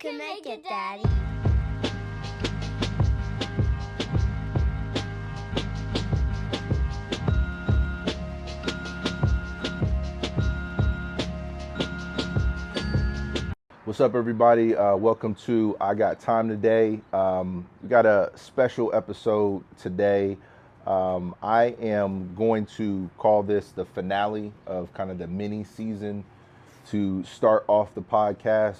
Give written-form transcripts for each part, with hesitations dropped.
can make it, Daddy. What's up, everybody? Welcome to I Got Time Today. We got a special episode today. I am going to call this the finale of kind of the mini season to start off the podcast.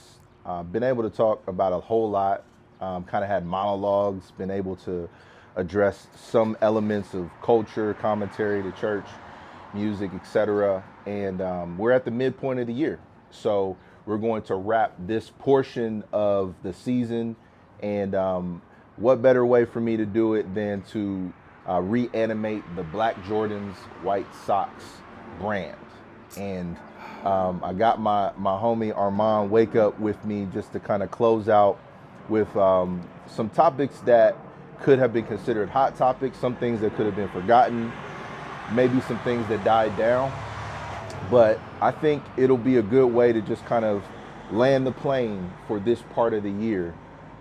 Been able to talk about a whole lot, kind of had monologues, been able to address some elements of culture, commentary, the church, music, etc. And we're at the midpoint of the year. So we're going to wrap this portion of the season. And what better way for me to do it than to reanimate the Black Jordans White Sox brand. And I got my homie Armand Wake Up with me just to kind of close out with some topics that could have been considered hot topics, some things that could have been forgotten, maybe some things that died down. But I think it'll be a good way to just kind of land the plane for this part of the year.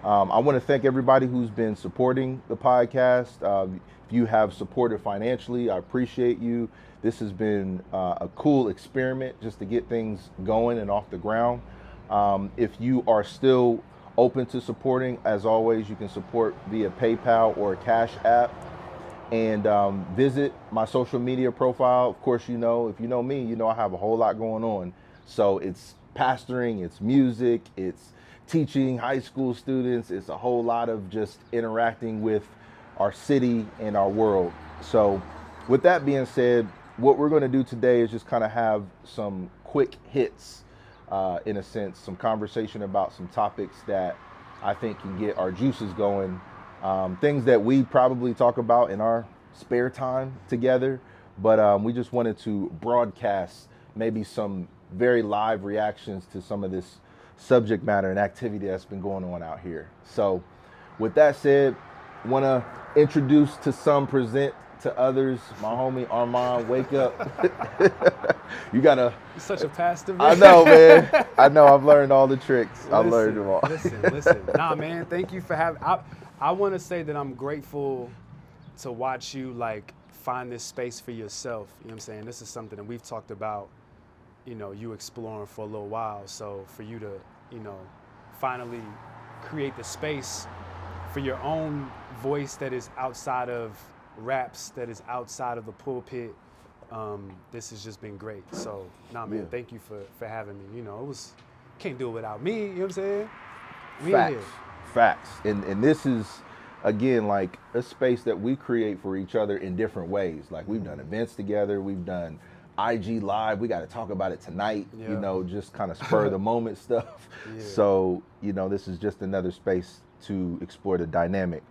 I want to thank everybody who's been supporting the podcast. If you have supported financially, I appreciate you. This has been a cool experiment just to get things going and off the ground. If you are still open to supporting, as always, you can support via PayPal or Cash App. And visit my social media profile. Of course, you know, if you know me, you know I have a whole lot going on. So it's pastoring, it's music, it's teaching high school students. It's a whole lot of just interacting with our city and our world. So with that being said, what we're going to do today is just kind of have some quick hits, in a sense, some conversation about some topics that I think can get our juices going. Things that we probably talk about in our spare time together, but we just wanted to broadcast maybe some very live reactions to some of this subject matter and activity that's been going on out here. So with that said, want to introduce to some, present to others, my homie Armand Wake Up. You gotta. You're such a pastor. I know, man. I know. I've learned all the tricks. I've learned them all. Listen. Nah, man. Thank you for having. I want to say that I'm grateful to watch you like find this space for yourself. You know what I'm saying? This is something that we've talked about, you exploring for a little while. So for you to, finally create the space for your own voice that is outside of raps, that is outside of the pulpit, this has just been great. So, nah, man, Thank you for having me. Can't do it without me. You know what I'm saying? Facts. And this is, again, like a space that we create for each other in different ways. Like we've done events together. We've done IG Live. We got to talk about it tonight, just kind of spur the moment stuff. Yeah. So, this is just another space to explore the dynamic.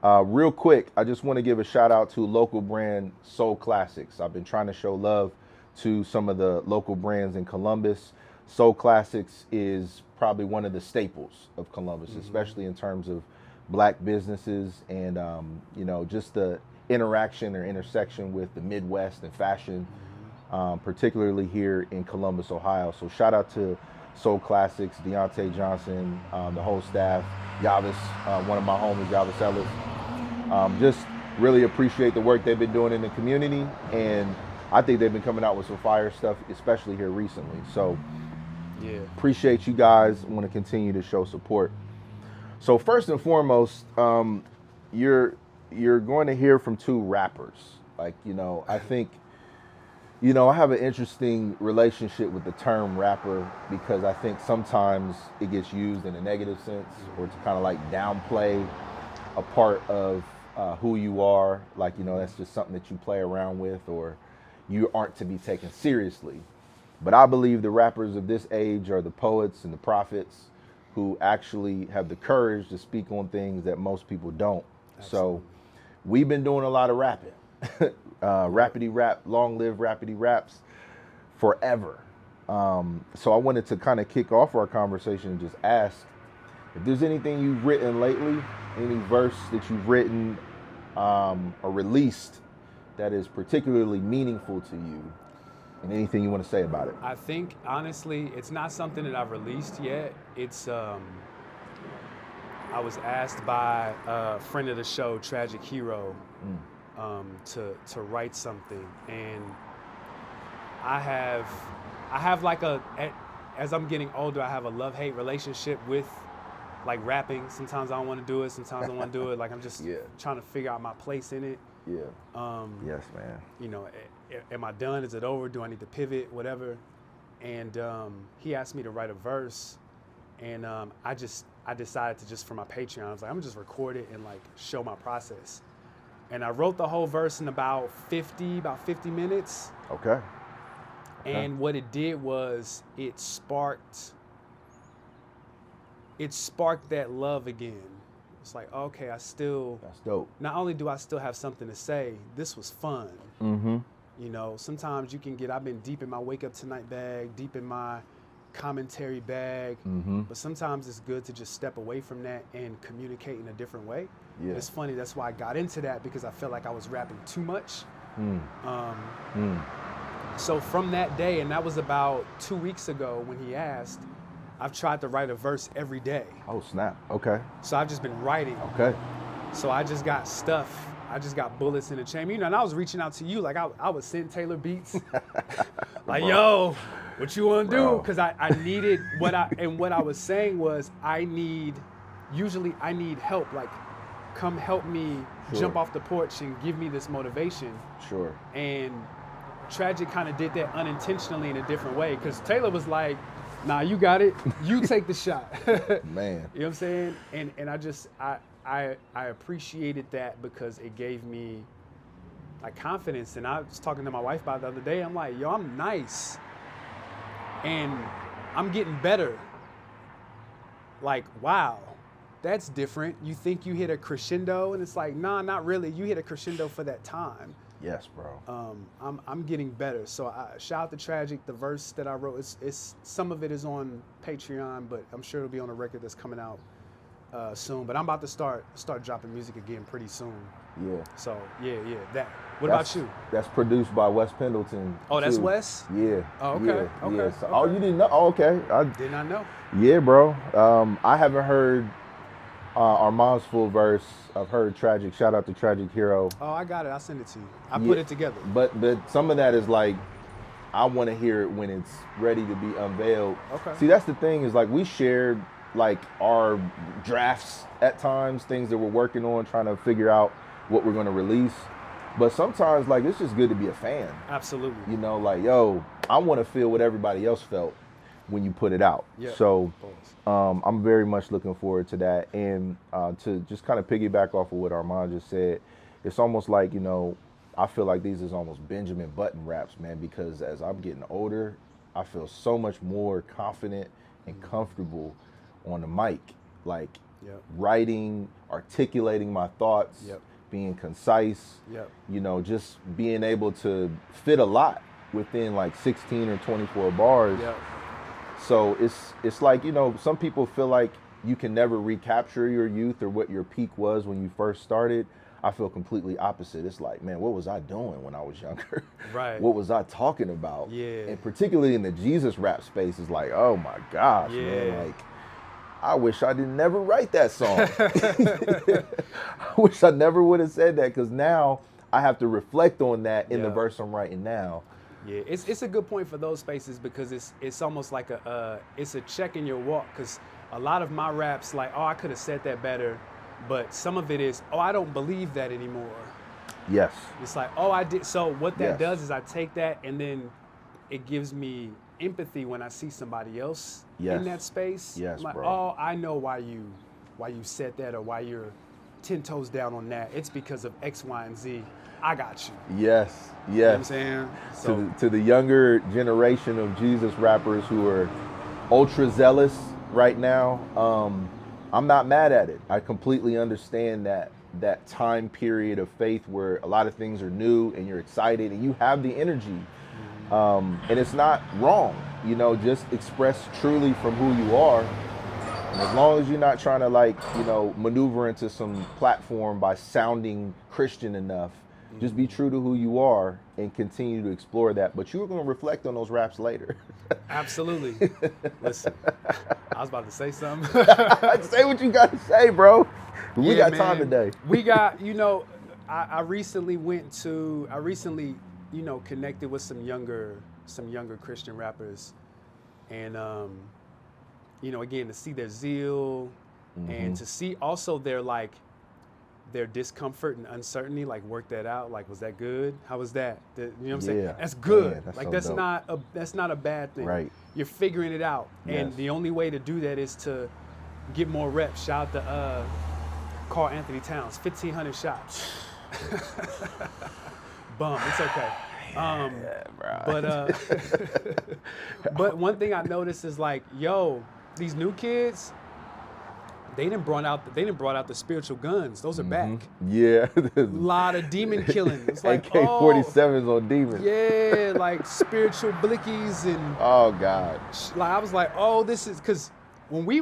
Real quick, I just want to give a shout out to local brand Soul Classics. I've been trying to show love to some of the local brands in Columbus. Soul Classics is probably one of the staples of Columbus, especially in terms of Black businesses and, just the interaction or intersection with the Midwest and fashion, particularly here in Columbus, Ohio. So shout out to Soul Classics, Deontay Johnson, the whole staff, Yavis, one of my homies, Yavis Ellis. Just really appreciate the work they've been doing in the community, and I think they've been coming out with some fire stuff, especially here recently. So appreciate you guys. Want to continue to show support. So first and foremost, you're going to hear from two rappers. Like, I think, I have an interesting relationship with the term rapper because I think sometimes it gets used in a negative sense or to kind of like downplay a part of who you are. Like, that's just something that you play around with or you aren't to be taken seriously. But I believe the rappers of this age are the poets and the prophets who actually have the courage to speak on things that most people don't. Absolutely. So we've been doing a lot of rapping. Rapidy rap, long live Rapidy raps forever. So I wanted to kind of kick off our conversation and just ask if there's anything you've written lately, any verse that you've written or released that is particularly meaningful to you, and anything you want to say about it. I think, honestly, it's not something that I've released yet. It's I was asked by a friend of the show, Tragic Hero, to write something, and I have like as I'm getting older, I have a love-hate relationship with like rapping. Sometimes I don't want to do it. Sometimes I want to do it. Like I'm just trying to figure out my place in it. Yeah. Yes, man. You know, am I done? Is it over? Do I need to pivot? Whatever. And he asked me to write a verse, and I decided to just for my Patreon, I was like, I'm gonna just record it and like show my process. And I wrote the whole verse in about 50 minutes. Okay. And what it did was it sparked that love again. It's like, okay, that's dope. Not only do I still have something to say, this was fun. Mm-hmm. You know, sometimes you can I've been deep in my wake up tonight bag, deep in my commentary bag, but sometimes it's good to just step away from that and communicate in a different way. Yeah. It's funny, that's why I got into that, because I felt like I was rapping too much. So from that day, and that was about 2 weeks ago when he asked, I've tried to write a verse every day. Oh, snap. Okay. So I've just been writing. Okay. So I just got stuff. I just got bullets in the chamber. You know, and I was reaching out to you. Like I would send Taylor beats. Like, yo, what you want to do? Because I needed what I was saying was I need help. Like, come help me jump off the porch and give me this motivation. Sure. And Tragic kind of did that unintentionally in a different way, because Taylor was like, nah, you got it. You take the shot. Man. You know what I'm saying? And I appreciated that, because it gave me like confidence. And I was talking to my wife about it the other day. I'm like, yo, I'm nice. And I'm getting better. Like, wow, that's different. You think you hit a crescendo, and it's like, nah, not really. You hit a crescendo for that time. Yes, bro. I'm getting better. So shout out to Tragic. The verse that I wrote, it's some of it is on Patreon, but I'm sure it'll be on a record that's coming out soon. But I'm about to start dropping music again pretty soon. Yeah. So yeah. That. What about you? That's produced by Wes Pendleton. Oh, that's too. Wes? Yeah. Oh, okay. Yeah. Okay. Yeah. So, okay. Oh, you didn't know? Oh, okay. I did not know. Yeah, bro. I haven't heard Armand's full verse. I've heard Tragic. Shout out to Tragic Hero. Oh, I got it. I'll send it to you. I put it together. But some of that is like, I want to hear it when it's ready to be unveiled. Okay. See, that's the thing, is like we shared like our drafts at times, things that we're working on, trying to figure out what we're going to release. But sometimes like it's just good to be a fan. Absolutely. You know, like, yo, I want to feel what everybody else felt when you put it out. Yeah. So I'm very much looking forward to that. And to just kind of piggyback off of what Armand just said, it's almost like, you know, I feel like these is almost Benjamin Button raps, man, because as I'm getting older, I feel so much more confident and comfortable on the mic, like writing, articulating my thoughts, being concise, you know, just being able to fit a lot within like 16 or 24 bars. So it's like, you know, some people feel like you can never recapture your youth or what your peak was when you first started. I feel completely opposite. It's like, man, what was I doing when I was younger? Right. What was I talking about? Yeah. And particularly in the Jesus rap space, is like, oh my gosh, man, like, I wish I didn't never write that song. I wish I never would have said that, because now I have to reflect on that in the verse I'm writing now. Yeah, it's a good point for those spaces, because it's almost like it's a check in your walk, because a lot of my raps, like, oh, I could have said that better, but some of it is, oh, I don't believe that anymore. Yes. It's like, oh, I did. So what that does is I take that, and then it gives me empathy when I see somebody else in that space. Yes, I'm like, bro. oh, I know why you said that, or why you're 10 toes down on that. It's because of X, Y, and Z. I got you. Yes. You know what I'm saying? So, to the younger generation of Jesus rappers who are ultra zealous right now, I'm not mad at it. I completely understand that time period of faith where a lot of things are new and you're excited and you have the energy. And it's not wrong, you know, just express truly from who you are. And as long as you're not trying to, like, you know, maneuver into some platform by sounding Christian enough, Just be true to who you are and continue to explore that. But you're going to reflect on those raps later. Absolutely. Listen, I was about to say something. Say what you got to say, bro. We got time man. today. We got, I recently connected with some younger Christian rappers, and again, to see their zeal and to see also their discomfort and uncertainty, like work that out. Like, was that good? How was that? You know what I'm saying? That's good. Man, that's like so that's not a bad thing. Right. You're figuring it out, and the only way to do that is to get more reps. Shout out to Carl Anthony Towns, 1,500 shots. Bum, it's okay. But one thing I noticed is like, these new kids, they didn't brought out the spiritual guns. Those are back. Yeah. A lot of demon killing. It's like AK-47s on demons. Yeah, like spiritual blickies and. Oh God. Like I was like, this is because when we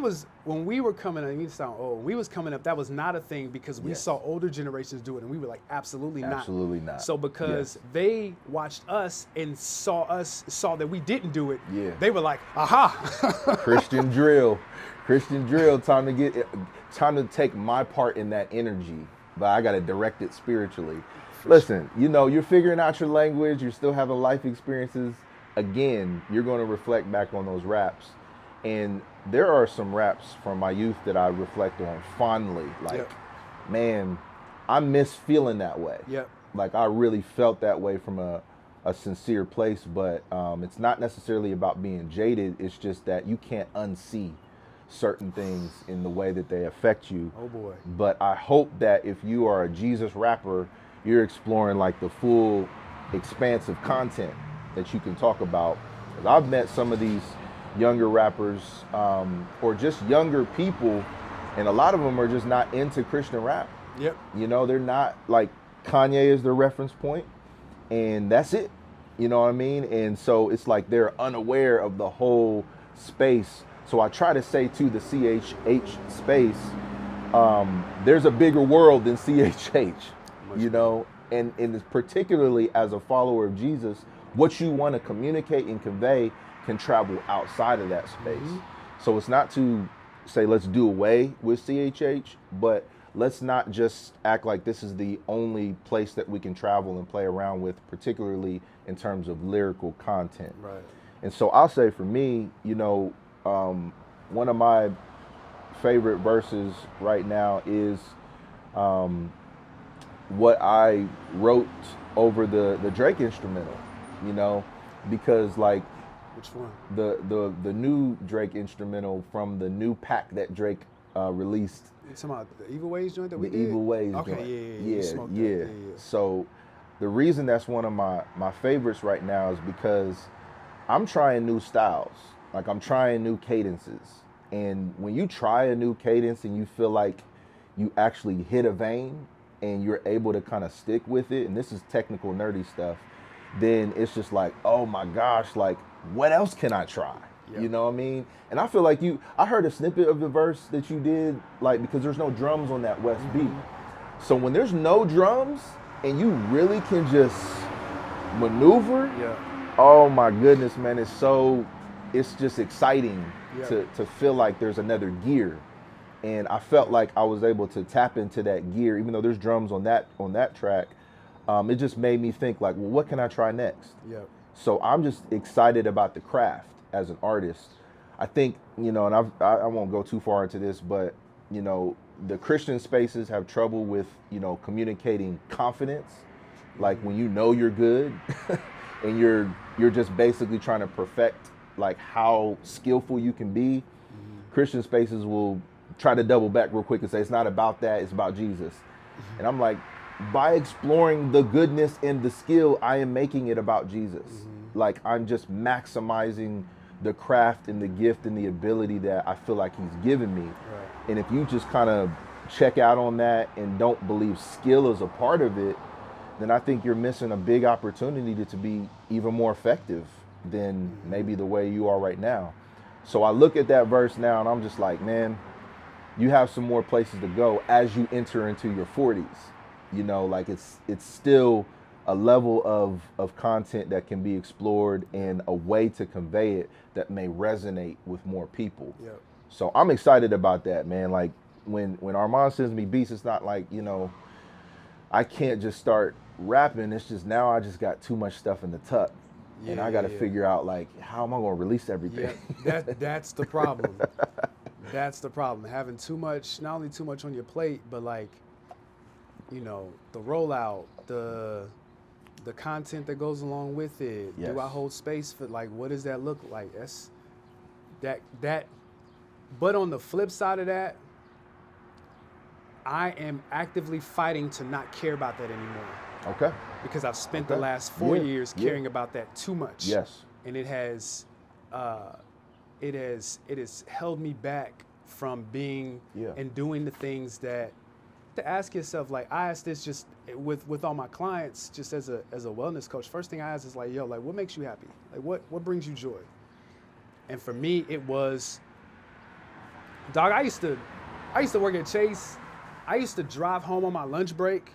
were coming up, you sound old. When we was coming up, that was not a thing because we saw older generations do it, and we were like, absolutely not. Absolutely not. So because they watched us and saw that we didn't do it, they were like, aha. Christian drill. Time to take my part in that energy, but I got to direct it spiritually. Listen, you're figuring out your language. You're still having life experiences. Again, you're going to reflect back on those raps. And there are some raps from my youth that I reflect on fondly. Like, man, I miss feeling that way. Yep. Like, I really felt that way from a sincere place, but it's not necessarily about being jaded. It's just that you can't unsee certain things in the way that they affect you. Oh boy. But I hope that if you are a Jesus rapper, you're exploring like the full expansive content that you can talk about. 'Cause I've met some of these younger rappers or just younger people, and a lot of them are just not into Christian rap. Yep. They're not, like, Kanye is their reference point, and that's it. You know what I mean? And so it's like they're unaware of the whole space. So I try to say to the CHH space, there's a bigger world than CHH, and particularly as a follower of Jesus, what you want to communicate and convey can travel outside of that space. So it's not to say let's do away with CHH, but let's not just act like this is the only place that we can travel and play around with, particularly in terms of lyrical content. Right. And so I'll say for me, one of my favorite verses right now is what I wrote over the Drake instrumental, because like, which one? The new Drake instrumental from the new pack that Drake released. You talking about the Evil Ways joint that we did? The Evil Ways joint. Okay, yeah. So the reason that's one of my favorites right now is because I'm trying new styles. Like, I'm trying new cadences. And when you try a new cadence and you feel like you actually hit a vein and you're able to kind of stick with it, and this is technical, nerdy stuff, then it's just like, oh my gosh, like, what else can I try? Yep. You know what I mean? And I feel like I heard a snippet of the verse that you did, like, because there's no drums on that West beat. So when there's no drums and you really can just maneuver, oh my goodness, man, it's just exciting to feel like there's another gear. And I felt like I was able to tap into that gear, even though there's drums on that track. It just made me think like, well, what can I try next? Yep. So I'm just excited about the craft as an artist. I think, and I won't go too far into this, but, the Christian spaces have trouble with, communicating confidence. Like when you're good and you're just basically trying to perfect like how skillful you can be. Christian spaces will try to double back real quick and say, it's not about that, it's about Jesus. And I'm like, by exploring the goodness and the skill, I am making it about Jesus. Like, I'm just maximizing the craft and the gift and the ability that I feel like he's given me. Right. And if you just kind of check out on that and don't believe skill is a part of it, then I think you're missing a big opportunity to be even more effective than maybe the way you are right now. So I look at that verse now and I'm just like, man, you have some more places to go as you enter into your 40s. You know, like it's still a level of content that can be explored and a way to convey it that may resonate with more people. Yep. So I'm excited about that, man. Like when Armand sends me beats, it's not like, you know, I can't just start rapping. It's just now I just got too much stuff in the tuck. And I got to figure out, like, how am I going to release everything? Yeah, that's the problem. That's the problem. Having too much, not only too much on your plate, but like, you know, the rollout, the content that goes along with it. Yes. Do I hold space for, like, what does that look like? That. But on the flip side of that, I am actively fighting to not care about that anymore. Okay. Because I've spent the last 4 years caring about that too much. Yes. And it has held me back from being and doing the things that, to ask yourself, like, I ask this just with all my clients, just as a wellness coach. First thing I ask is, like, yo, like, what makes you happy? Like, what brings you joy? And for me, it was, dog, I used to work at Chase. I used to drive home on my lunch break,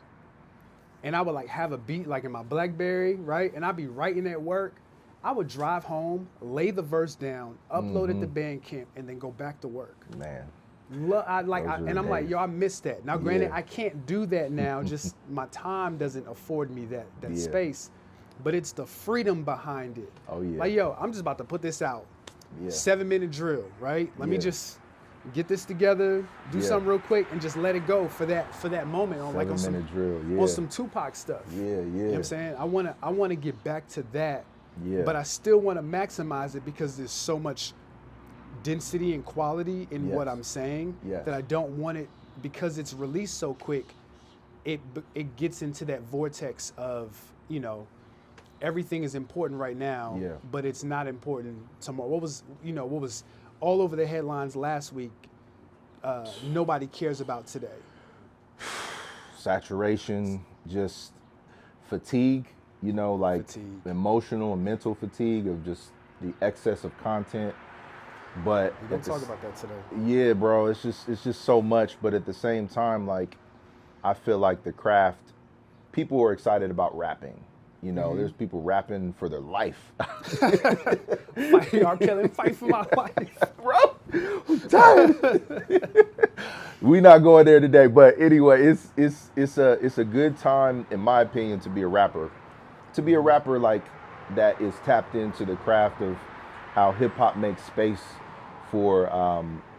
and I would, like, have a beat, like, in my BlackBerry, right? And I'd be writing at work. I would drive home, lay the verse down, upload it to Bandcamp, and then go back to work. Man. And I'm like, yo, I missed that. Now, granted, I can't do that now. Just my time doesn't afford me that space. But it's the freedom behind it. Oh, yeah. Like, yo, I'm just about to put this out. Yeah. 7-minute drill, right? Let me just get this together, do something real quick, and just let it go for that moment. On, like, on some drill. on some Tupac stuff. Yeah, yeah. You know what I'm saying? I wanna get back to that. Yeah. But I still want to maximize it because there's so much density and quality in what I'm saying that I don't want it, because it's released so quick, it gets into that vortex of, you know, everything is important right now, but it's not important tomorrow. What was all over the headlines last week, nobody cares about today. Saturation, just fatigue. You know, like emotional and mental fatigue of just the excess of content. But we're gonna talk about that today. Yeah, bro, it's just so much. But at the same time, like, I feel like the craft, people are excited about rapping. You know, there's people rapping for their life. Fight, R. Kelly, fight for my life, bro. I'm tired. We not going there today, but anyway, it's a good time, in my opinion, to be a rapper. To be a rapper, like, that is tapped into the craft of how hip hop makes space for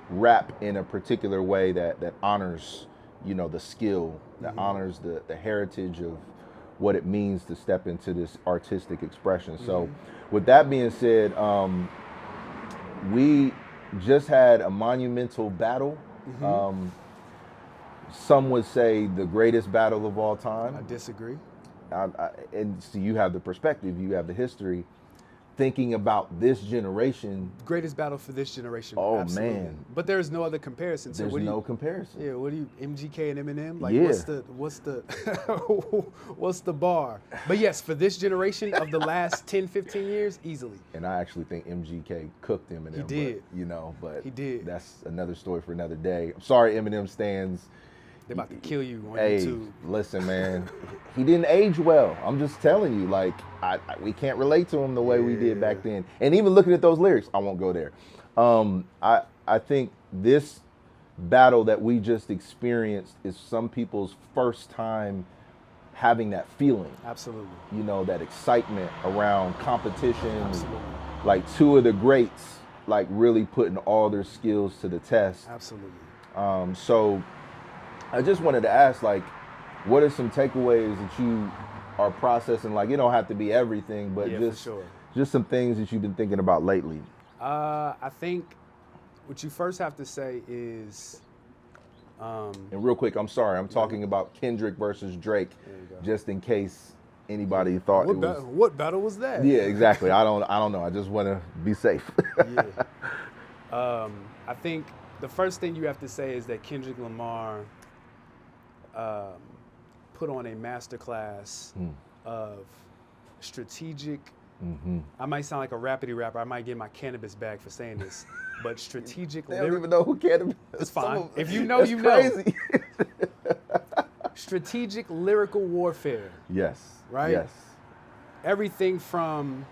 rap in a particular way that honors, you know, the skill, that honors the heritage of what it means to step into this artistic expression. So with that being said, we just had a monumental battle. Some would say the greatest battle of all time. I disagree. And so you have the perspective, you have the history, thinking about this generation. Greatest battle for this generation. Oh, absolutely. man. But there's no other comparison. So there's no comparison. Yeah, what do you, MGK and Eminem? Like, what's the bar? But yes, for this generation of the last 10, 15 years, easily. And I actually think MGK cooked Eminem. He did. But he did. That's another story for another day. I'm sorry, Eminem stands. They're about to kill you on YouTube. Listen, man, he didn't age well. I'm just telling you, like, we can't relate to him the way we did back then. And even looking at those lyrics, I won't go there. I think this battle that we just experienced is some people's first time having that feeling. Absolutely. You know, that excitement around competition. Absolutely. Like, two of the greats, like, really putting all their skills to the test. Absolutely. So I just wanted to ask, like, what are some takeaways that you are processing? Like, it don't have to be everything, but just some things that you've been thinking about lately. I think what you first have to say is, and real quick, I'm sorry, I'm talking about Kendrick versus Drake, just in case anybody thought what battle was that? Yeah, exactly. I don't know. I just want to be safe. I think the first thing you have to say is that Kendrick Lamar put on a masterclass of strategic. I might sound like a rapidy rapper. I might get my cannabis bag for saying this, but strategic. They don't even know who cannabis is. It's fine. If you know, you crazy. know. strategic lyrical warfare. Yes. Right? Yes. Everything from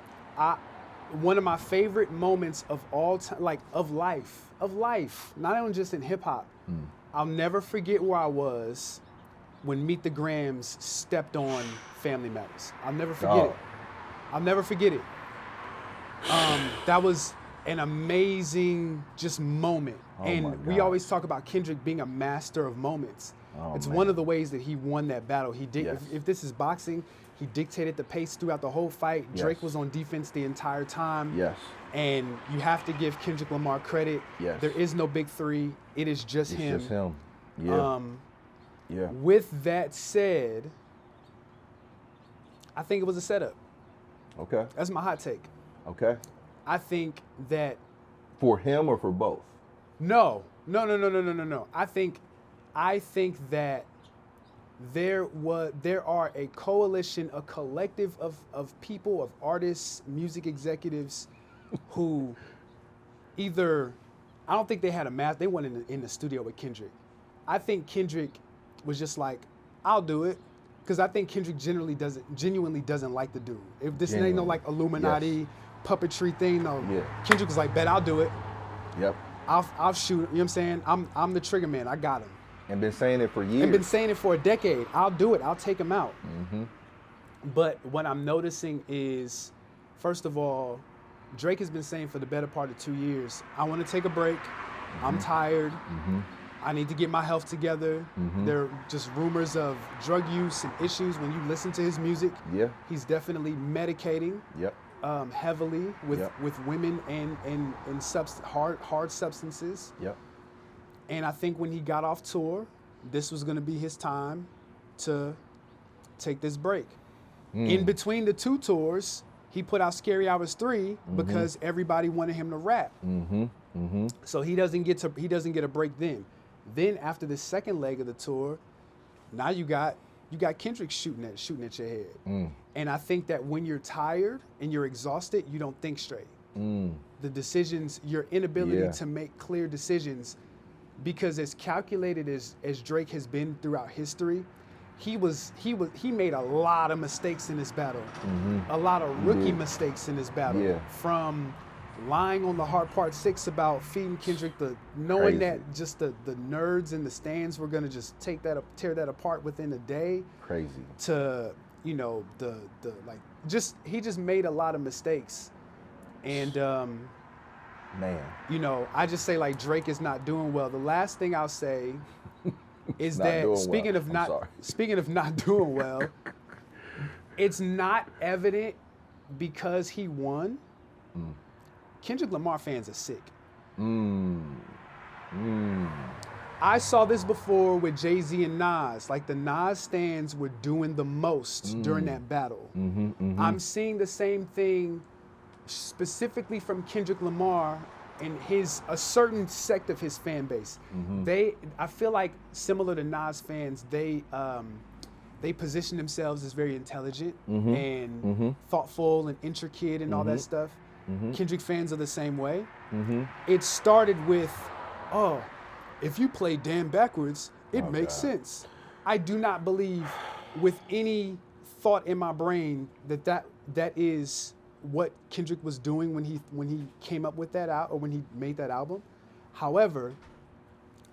one of my favorite moments of all time, like of life, not only just in hip hop. I'll never forget where I was when Meet the Grams stepped on Family Matters. I'll never forget it. I'll never forget it. That was an amazing just moment. And we always talk about Kendrick being a master of moments. It's one of the ways that he won that battle. He did. If this is boxing, he dictated the pace throughout the whole fight. Drake was on defense the entire time. Yes. And you have to give Kendrick Lamar credit. Yes. There is no big three. It is just him. It's just him. Yeah. Yeah. With that said, I think it was a setup. Okay. That's my hot take. Okay. I think that For him or for both? no. I think that there are a coalition, a collective of people, of artists, music executives who either, I don't think they had a math, they weren't in the studio with Kendrick. I think Kendrick was just like, I'll do it. Because I think Kendrick genuinely doesn't like the dude. If this ain't no like Illuminati puppetry thing, no. Yeah. Kendrick was like, bet I'll do it. Yep. I'll shoot him. You know what I'm saying? I'm the trigger man. I got him. And been saying it for years. And been saying it for a decade. I'll do it. I'll take him out. But what I'm noticing is, first of all, Drake has been saying for the better part of 2 years, I want to take a break. I'm tired. I need to get my health together. There are just rumors of drug use and issues when you listen to his music. Yeah. He's definitely medicating heavily with women and hard substances. Yep. And I think when he got off tour, this was going to be his time to take this break. In between the two tours, he put out Scary Hours 3 because everybody wanted him to rap. So he doesn't get a break then. Then after the second leg of the tour, now you got Kendrick shooting at your head. And I think that when you're tired and you're exhausted, you don't think straight. The decisions, your inability to make clear decisions, because as calculated as Drake has been throughout history, he made a lot of mistakes in this battle. A lot of rookie mistakes in this battle. Yeah. From lying on the Hard Part 6 about feeding Kendrick, knowing that just the nerds in the stands were gonna just tear that apart within a day. Crazy. To, you know, he just made a lot of mistakes. And man, you know, I just say like Drake is not doing well. The last thing I'll say is that speaking of not doing well, it's not evident because he won. Kendrick Lamar fans are sick. I saw this before with Jay-Z and Nas. Like the Nas stands were doing the most during that battle. I'm seeing the same thing specifically from Kendrick Lamar and a certain sect of his fan base. I feel like similar to Nas fans, they position themselves as very intelligent and thoughtful and intricate and all that stuff. Kendrick fans are the same way. It started with, if you play Dan backwards, it makes sense. I do not believe with any thought in my brain that is what Kendrick was doing when he came up with that out or when he made that album. However,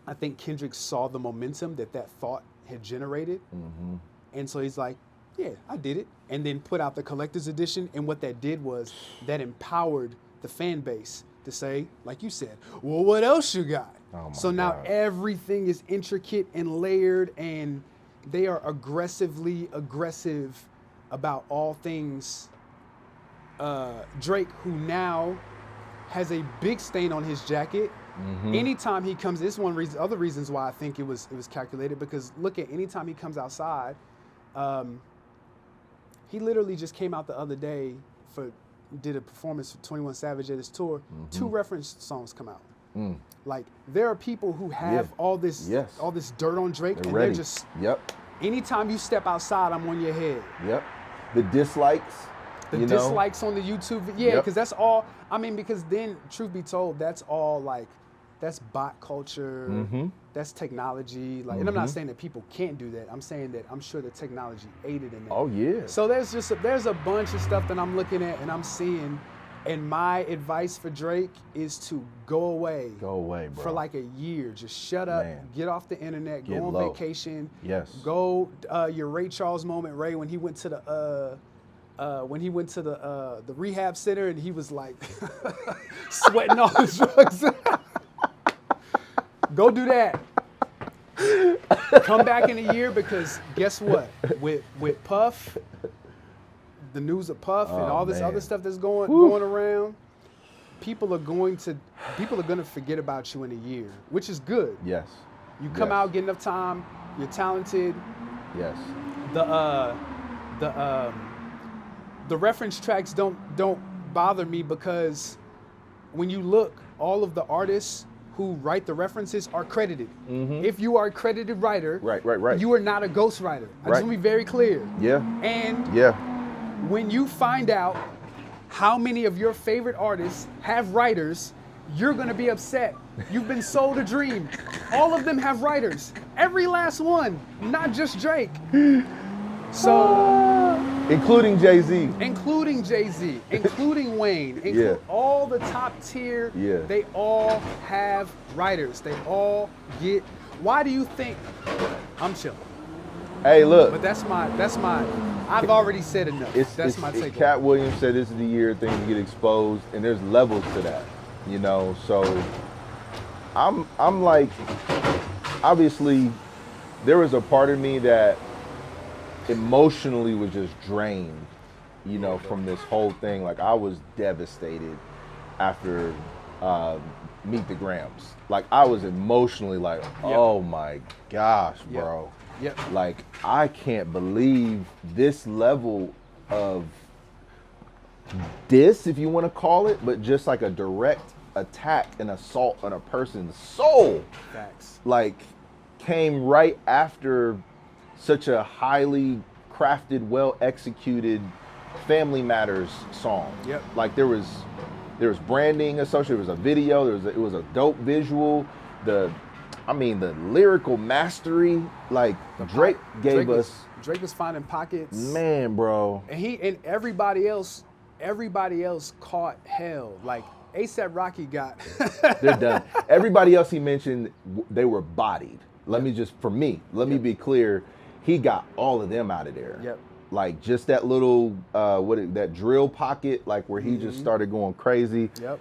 I think Kendrick saw the momentum that thought had generated. And so he's like, yeah, I did it. And then put out the collector's edition. And what that did was that empowered the fan base to say, like you said, well, what else you got? So now everything is intricate and layered, and they are aggressive about all things Drake, who now has a big stain on his jacket. Anytime he comes, this is one reason, other reasons why I think it was calculated, because look at anytime he comes outside, he literally just came out the other day did a performance for 21 Savage at his tour. 2 reference songs come out. Like there are people who have all this dirt on Drake, and ready. They're just anytime you step outside, I'm on your head. The dislikes. The dislikes on the YouTube, because that's all. I mean, because then, truth be told, that's that's bot culture. Mm-hmm. That's technology. Like, and I'm not saying that people can't do that. I'm saying that I'm sure the technology aided in that. Oh yeah. So there's a bunch of stuff that I'm looking at and I'm seeing. And my advice for Drake is to go away. Go away, bro. For like a year. Just shut up, Man. Get off the internet, Get go on low. vacation. Yes. Go your Ray Charles moment, Ray, when he went to the the rehab center and he was like sweating all his drugs. Go do that. Come back in a year because guess what? With Puff, the news of Puff and all this other stuff that's going around, people are going to forget about you in a year, which is good. Yes. You come out, get enough time, you're talented. Yes. The reference tracks don't bother me because when you look, all of the artists who write the references are credited. If you are a credited writer, right. you are not a ghostwriter. I just want to be very clear. Yeah. And Yeah. when you find out how many of your favorite artists have writers, you're gonna be upset. You've been sold a dream. All of them have writers. Every last one, not just Drake. So, including Jay-Z. including Jay-Z, including Wayne, all the top tier, they all have writers. They all get. Why do you think? I'm chilling. Hey, look. But that's my. I've already said enough. That's my take. Cat Williams said this is the year things get exposed, and there's levels to that, you know. So I'm like, obviously, there was a part of me that emotionally was just drained, you know, from this whole thing. Like I was devastated after Meet the Grams. Like I was emotionally like, oh my gosh, bro. Yep. Like I can't believe this level of diss, if you want to call it, but just like a direct attack and assault on a person's soul. Facts. Like came right after such a highly crafted, well executed Family Matters song. Yep. Like there was branding associated, there was a video, it was a dope visual. The lyrical mastery, like Drake was finding pockets. Man, bro. And everybody else caught hell. Like ASAP Rocky got. They're done. Everybody else he mentioned, they were bodied. Let me be clear. He got all of them out of there. Yep. Like just that little that drill pocket, like where he just started going crazy. Yep.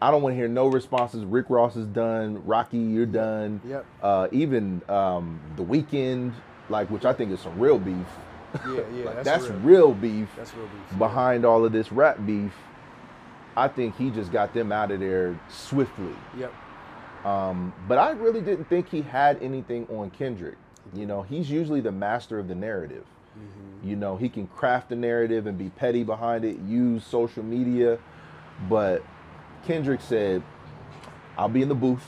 I don't want to hear no responses. Rick Ross is done. Rocky, you're done. Yep. Even The Weeknd, like, which I think is some real beef. Yeah, like, that's real beef. That's real beef. Behind all of this rap beef, I think he just got them out of there swiftly. Yep. But I really didn't think he had anything on Kendrick. You know, he's usually the master of the narrative. You know, he can craft the narrative and be petty behind it, use social media, but Kendrick said, I'll be in the booth,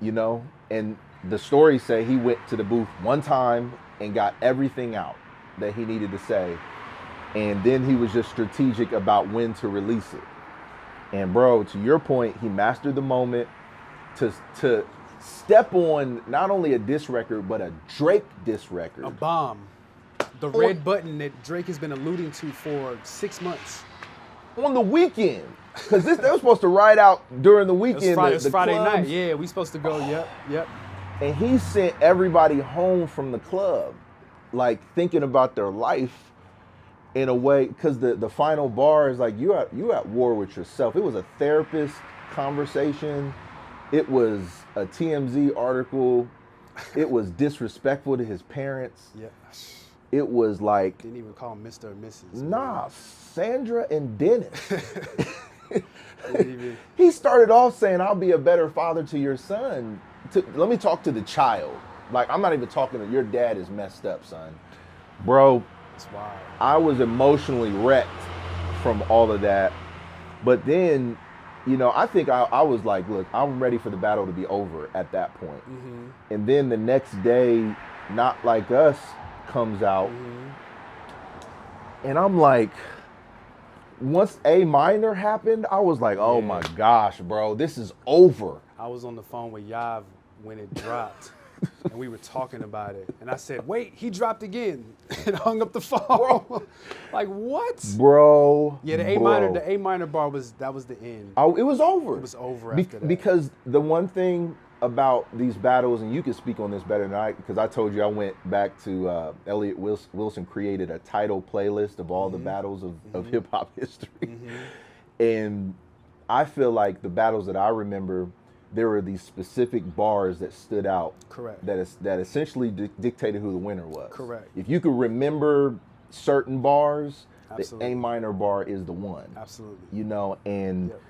you know, and the stories say he went to the booth one time and got everything out that he needed to say. And then he was just strategic about when to release it. And bro, to your point, he mastered the moment to step on not only a diss record, but a Drake diss record. A bomb. The red button that Drake has been alluding to for 6 months. On the weekend. Because they were supposed to ride out during the weekend. It was Friday clubs. night. Yeah, we supposed to go. Yep. And he sent everybody home from the club, like thinking about their life in a way. Because the final bar is like you at war with yourself. It was a therapist conversation. It was a TMZ article. It was disrespectful to his parents. Yeah. It was like Didn't even call him Mr. or Mrs. Nah, Sandra and Dennis. He started off saying, I'll be a better father to your son. Let me talk to the child. Like, I'm not even talking to your dad is messed up, son. Bro, That's wild. I was emotionally wrecked from all of that. But then, you know, I think I was like, look, I'm ready for the battle to be over at that point. And then the next day, Not Like Us comes out. And I'm like, once A minor happened, I was like, oh my gosh, bro, this is over. I was on the phone with Yav when it dropped, and we were talking about it. And I said, "Wait, he dropped again," and hung up the phone. Like what, bro? Yeah, the A minor bar was the end. It was over. It was over after that. Because the one thing about these battles, and you can speak on this better than I, because I told you I went back to Elliot Wilson created a title playlist of all the battles of hip hop history, and I feel like the battles that I remember, there were these specific bars that stood out. Correct. That essentially dictated who the winner was. Correct. If you could remember certain bars, Absolutely. the A minor bar is the one. Absolutely. You know, and Yep.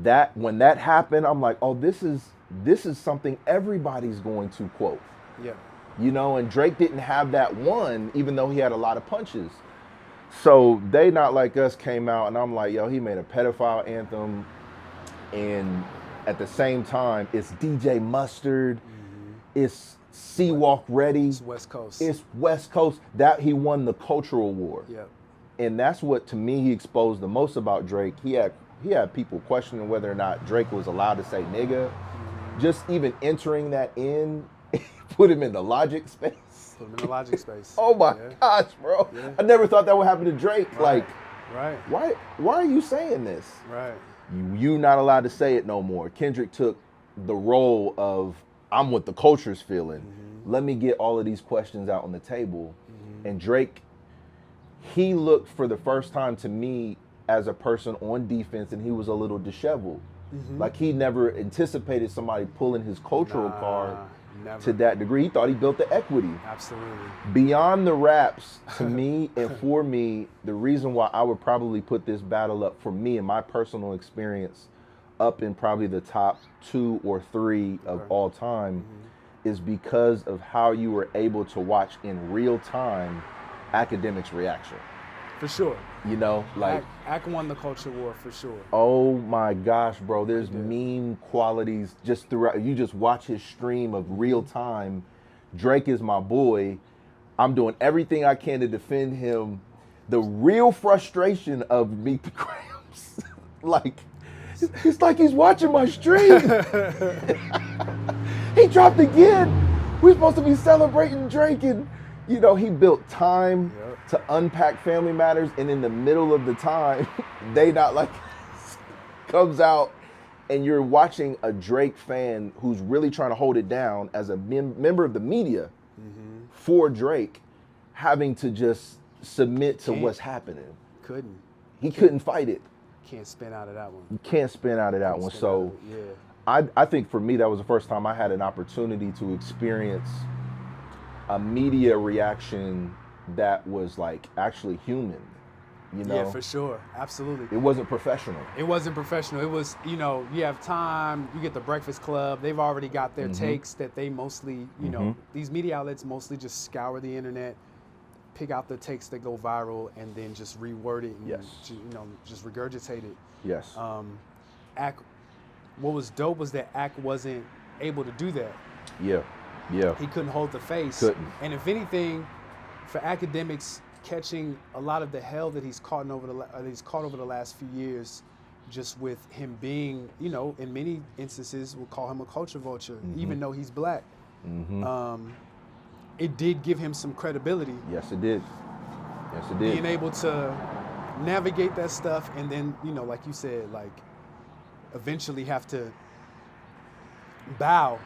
that when that happened, I'm like, oh, this is something everybody's going to quote. Yeah. You know, and Drake didn't have that one, even though he had a lot of punches. So They Not Like Us came out, and I'm like, yo, he made a pedophile anthem, and at the same time, it's DJ Mustard, it's C-Walk Ready, It's West Coast. it's West Coast. That he won the cultural war, Yep. and that's what to me he exposed the most about Drake. He had people questioning whether or not Drake was allowed to say nigga. Just even entering that in, put him in the Logic space. Put him in the Logic space. Oh my Yeah. gosh, bro! Yeah. I never thought that would happen to Drake. Right. Like, Right. why are you saying this? Right. You not allowed to say it no more. Kendrick took the role of I'm what the culture's feeling. Let me get all of these questions out on the table. And Drake, he looked for the first time to me as a person on defense, and he was a little disheveled. Like he never anticipated somebody pulling his cultural card Never. to that degree. He thought he built the equity. Absolutely. Beyond the raps, to me and for me, the reason why I would probably put this battle up for me and my personal experience up in probably the top 2 or 3 of all time is because of how you were able to watch in real time academics' reaction. For sure. You know, like, Ack won the culture war for sure. oh my gosh, bro, there's did. meme qualities just throughout. You just watch his stream of real time. Drake is my boy. I'm doing everything I can to defend him. The real frustration of Meet the Cramps. Like, it's like he's watching my stream. He dropped again. We're supposed to be celebrating Drake, and you know, he built time to unpack Family Matters, and in the middle of the time, They Not Like Us comes out, and you're watching a Drake fan who's really trying to hold it down as a member of the media for Drake, having to just submit to what's happening. He couldn't fight it. Can't spin out of that one. You can't spin out of that one. So I think for me, that was the first time I had an opportunity to experience a media reaction that was like actually human, you know? Yeah, for sure. Absolutely. It wasn't professional. It wasn't professional. It was, you know, you have time, you get the Breakfast Club, they've already got their takes that they mostly, you know, these media outlets mostly just scour the internet, pick out the takes that go viral, and then just reword it and you know, just regurgitate it. Yes. What was dope was that Ack wasn't able to do that. Yeah. He couldn't hold the face. Couldn't. And if anything, for academics catching a lot of the hell that he's caught over the last few years, just with him being, you know, in many instances, we'll call him a culture vulture, even though he's black. It did give him some credibility. Yes, it did. Yes, it did. Being able to navigate that stuff, and then, you know, like you said, like eventually have to bow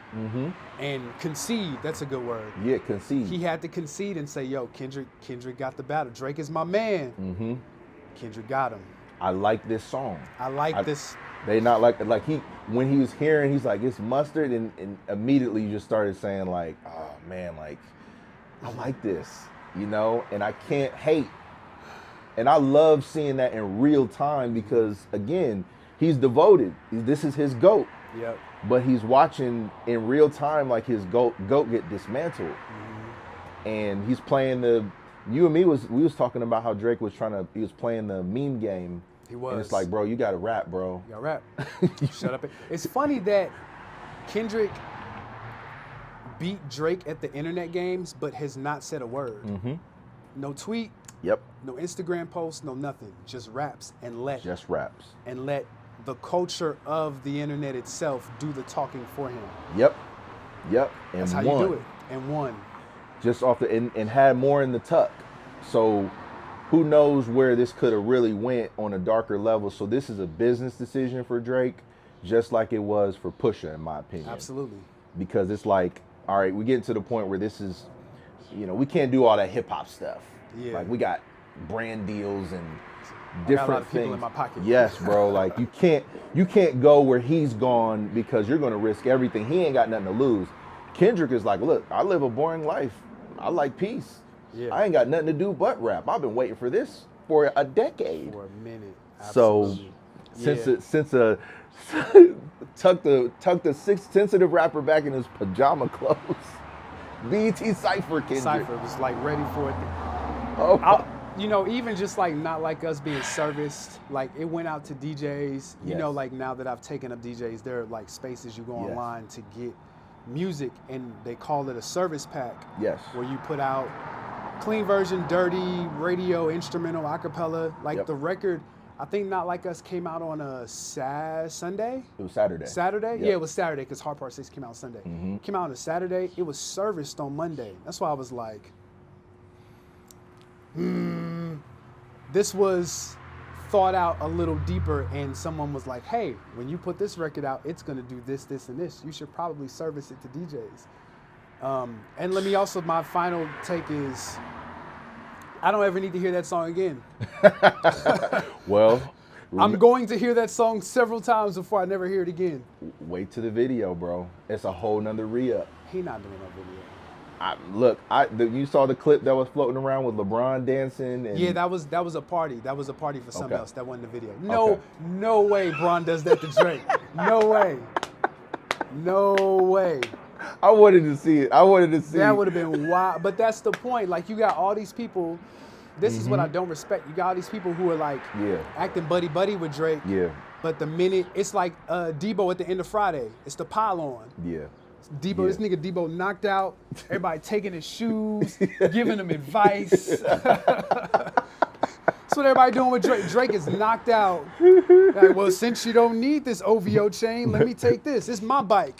and concede. That's a good word. Yeah, concede. He had to concede and say, yo, Kendrick got the battle. Drake is my man. Kendrick got him. I like this song. I like this. They not like when he was hearing, he's like, it's Mustard, and immediately you just started saying like, oh man, like I like this, you know, and I can't hate. And I love seeing that in real time because again, he's devoted. This is his GOAT. Yep. But he's watching in real time like his GOAT get dismantled. And he's playing we was talking about how Drake was he was playing the meme game. He was. And it's like, bro, you gotta rap, bro. You gotta rap. Shut up. It's funny that Kendrick beat Drake at the internet games, but has not said a word. No tweet. Yep. No Instagram post. No nothing. Just raps and let the culture of the internet itself do the talking for him. Yep. And That's how you do it. And won. Just off the and had more in the tuck. So who knows where this could have really went on a darker level. So this is a business decision for Drake, just like it was for Pusha, in my opinion. Absolutely. Because it's like, all right, we get to the point where this is, we can't do all that hip hop stuff. Yeah. Like we got brand deals and I got different a lot of things. people in my pocket. Yes, bro. Like you can't go where he's gone because you're gonna risk everything. He ain't got nothing to lose. Kendrick is like, look, I live a boring life. I like peace. Yeah. I ain't got nothing to do but rap. I've been waiting for this for a decade. For a minute. Absolutely. So tuck the sensitive rapper back in his pajama clothes. BET Cypher Kendrick. Cypher was like ready for it. Oh. Even just like not like us being serviced, like it went out to DJs. Yes. Like now that I've taken up DJs, there are like spaces you go online to get music, and they call it a service pack. Yes. Where you put out clean version, dirty, radio, instrumental, acapella. Like the record, I think Not Like Us came out on a Sunday. It was Saturday. Saturday? Yep. Yeah, it was Saturday because Hard Part 6 came out Sunday. Mm-hmm. Came out on a Saturday. It was serviced on Monday. That's why I was like, this was thought out a little deeper, and someone was like, hey, when you put this record out, it's going to do this, this, and this. You should probably service it to DJs. And let me also, my final take is, I don't ever need to hear that song again. Well, I'm going to hear that song several times before I never hear it again. wait to the video, bro. It's a whole nother re-up. He not doing no video. You saw the clip that was floating around with LeBron dancing. And Yeah, that was a party. That was a party for something Okay. else. That wasn't the video. Okay. No way Bron does that to Drake. No way. No way. I wanted to see it. That would have been wild. But that's the point. Like, you got all these people. This is what I don't respect. You got all these people who are like acting buddy with Drake. Yeah. But the minute it's like Debo at the end of Friday, it's the pile on. Yeah. Debo, this nigga Debo knocked out. Everybody taking his shoes, giving him advice. That's what everybody doing with Drake. Drake is knocked out. Like, well, since you don't need this OVO chain, let me take this. It's my bike.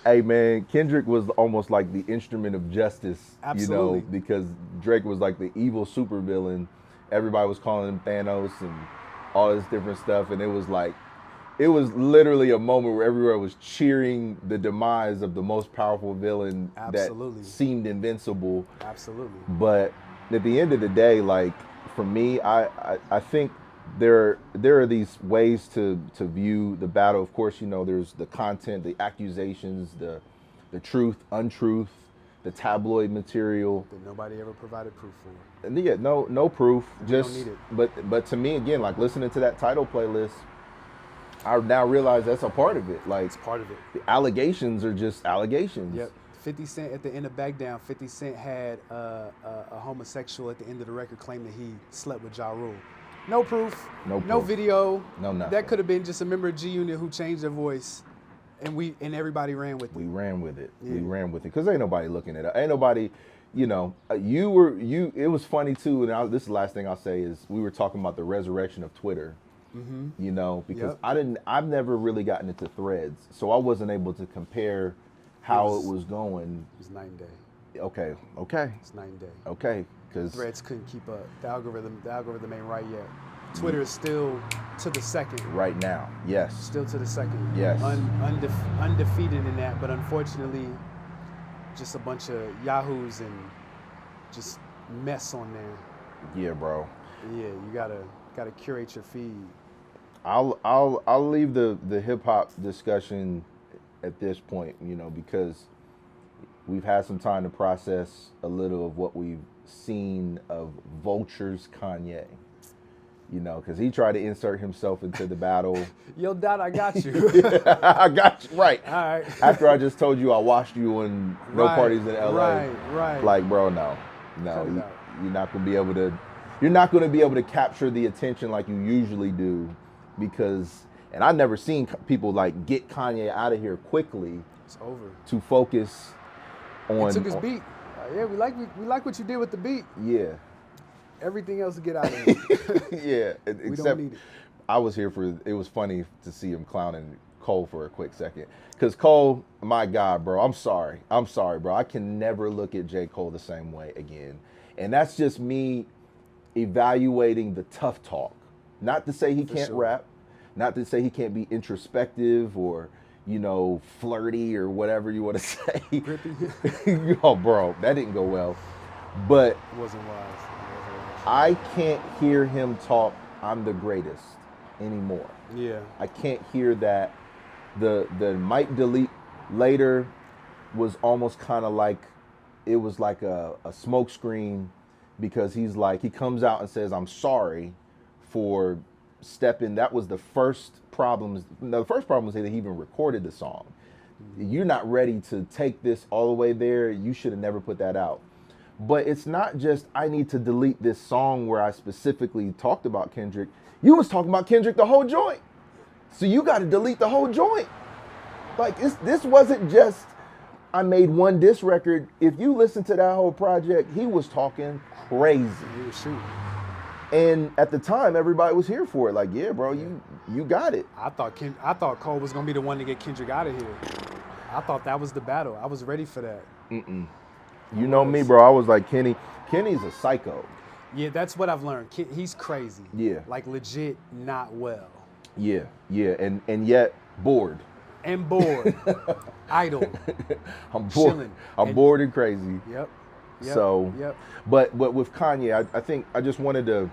Hey man, Kendrick was almost like the instrument of justice. Absolutely. Because Drake was like the evil supervillain. Everybody was calling him Thanos and all this different stuff, and it was literally a moment where everyone was cheering the demise of the most powerful villain Absolutely. that seemed invincible. Absolutely. But at the end of the day, like for me, I think there are these ways to view the battle. Of course, there's the content, the accusations, the truth, untruth, the tabloid material That nobody ever provided proof for. and yeah, no proof. don't need it. But to me, again, like listening to that title playlist, I now realize that's a part of it. Like It's part of it. the allegations are just allegations. Yep. 50 Cent at the end of Back Down, 50 Cent had a homosexual at the end of the record claim that he slept with Ja Rule. No proof. No No proof. video. No nothing. That could have been just a member of G Unit who changed their voice, and everybody ran with it. We ran with it. Yeah. We ran with it because ain't nobody looking at it. Ain't nobody, It was funny too. And this is the last thing I'll say is we were talking about the resurrection of Twitter. Because Yep. I've never really gotten into threads, so I wasn't able to compare how it was going. It was night and day. Okay, It's night and day. okay, because Threads couldn't keep up. The algorithm ain't right yet. Twitter is still to the second. right now, yes, Still to the second. Yes. Undefeated in that, but unfortunately, just a bunch of yahoos and just mess on there. yeah, bro. Yeah, you gotta curate your feed. I'll leave the hip hop discussion at this point, because we've had some time to process a little of what we've seen of Vulture's Kanye. Because he tried to insert himself into the battle. Yo, Dot, I got you. I got you right. All right. After I just told you I watched you on No Right, Parties in LA. right. Like, bro, no, Cut it out. you're not gonna be able to. You're not gonna be able to capture the attention like you usually do, because. And I've never seen people like get Kanye out of here quickly It's over. to focus on. He took his beat. Yeah, we like what you did with the beat. Yeah, Everything else to get out of here. yeah. We Except, don't need it. I was here for. It was funny to see him clowning Cole for a quick second, because Cole, my God, bro, I'm sorry, bro. I can never look at J. Cole the same way again, and that's just me evaluating the tough talk. Not to say he can't rap, not to say he can't be introspective or, you know, flirty or whatever you want to say. Grippy. Oh, bro, that didn't go well. But It wasn't wise. I can't hear him talk, I'm the greatest anymore. Yeah. I can't hear that. The might delete later was almost kind of like, it was like a smoke screen, because he comes out and says, I'm sorry for stepping. That was the first problem. The first problem was that he even recorded the song. You're not ready to take this all the way there. You should have never put that out. But it's not just, I need to delete this song where I specifically talked about Kendrick. You was talking about Kendrick the whole joint. So you got to delete the whole joint. Like, this wasn't just, I made one diss record. If you listen to that whole project, he was talking crazy. He was shooting. And at the time, everybody was here for it. Like, yeah, bro, you got it. I thought Cole was gonna be the one to get Kendrick out of here. I thought that was the battle. I was ready for that. You know me, bro. I was like, Kenny's a psycho. Yeah, that's what I've learned. He's crazy. Yeah. Like, legit not well. Yeah, and yet bored. And bored. Idle. I'm bored. Chilling. I'm bored and crazy. Yep. So, but with Kanye, I think I just wanted to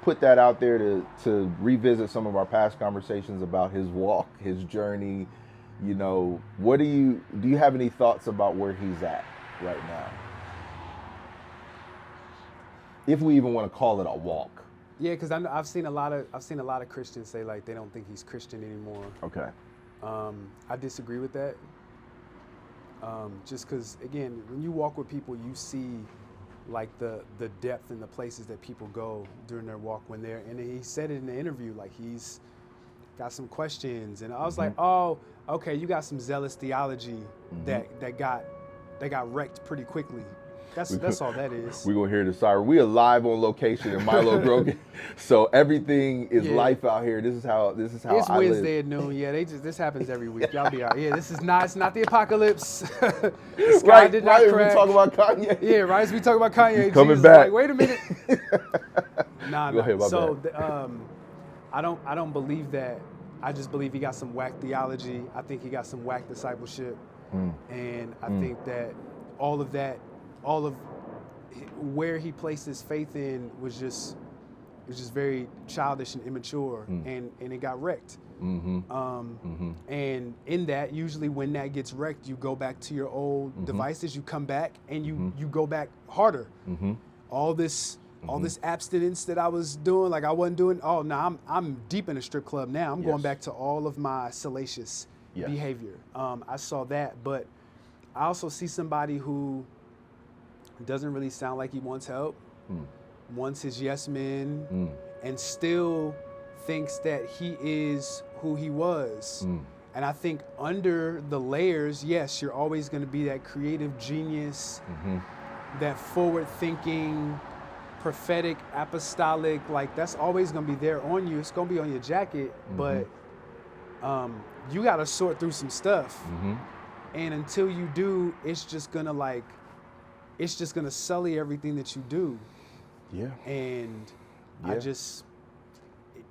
put that out there to revisit some of our past conversations about his walk, his journey. You know, do you have any thoughts about where he's at right now? If we even want to call it a walk. Yeah, because I've seen a lot of Christians say, like, they don't think he's Christian anymore. Okay. I disagree with that. Just because, again, when you walk with people, you see like the depth and the places that people go during their walk when they're, and he said it in the interview, like, he's got some questions, and I was like, oh, okay, you got some zealous theology that got wrecked pretty quickly. That's all that is. We're gonna hear the siren. We are live on location in Milo Grogan, so everything is life out here. This is how it's I Wednesday live. at noon. Yeah, this happens every week. Y'all be out. Yeah, it's not the apocalypse. The sky Right, did not crack. We talk about Kanye. Yeah, right. As we talk about Kanye, coming Jesus back. Like, wait a minute. Nah. Go ahead, my So bad. I don't believe that. I just believe he got some whack theology. I think he got some whack discipleship, and I think that all of where he placed his faith in was just very childish and immature, and it got wrecked. And in that, usually when that gets wrecked, you go back to your old devices. You come back and you go back harder. All this abstinence that I was doing, like I wasn't doing. Oh no, I'm deep in a strip club now. I'm going back to all of my salacious behavior. I saw that, but I also see somebody who doesn't really sound like he wants help, wants his yes men, and still thinks that he is who he was. And I think under the layers, yes, you're always going to be that creative genius, that forward-thinking, prophetic, apostolic, like that's always going to be there on you. It's going to be on your jacket, but you got to sort through some stuff. And until you do, it's just going to sully everything that you do. Yeah. And I just,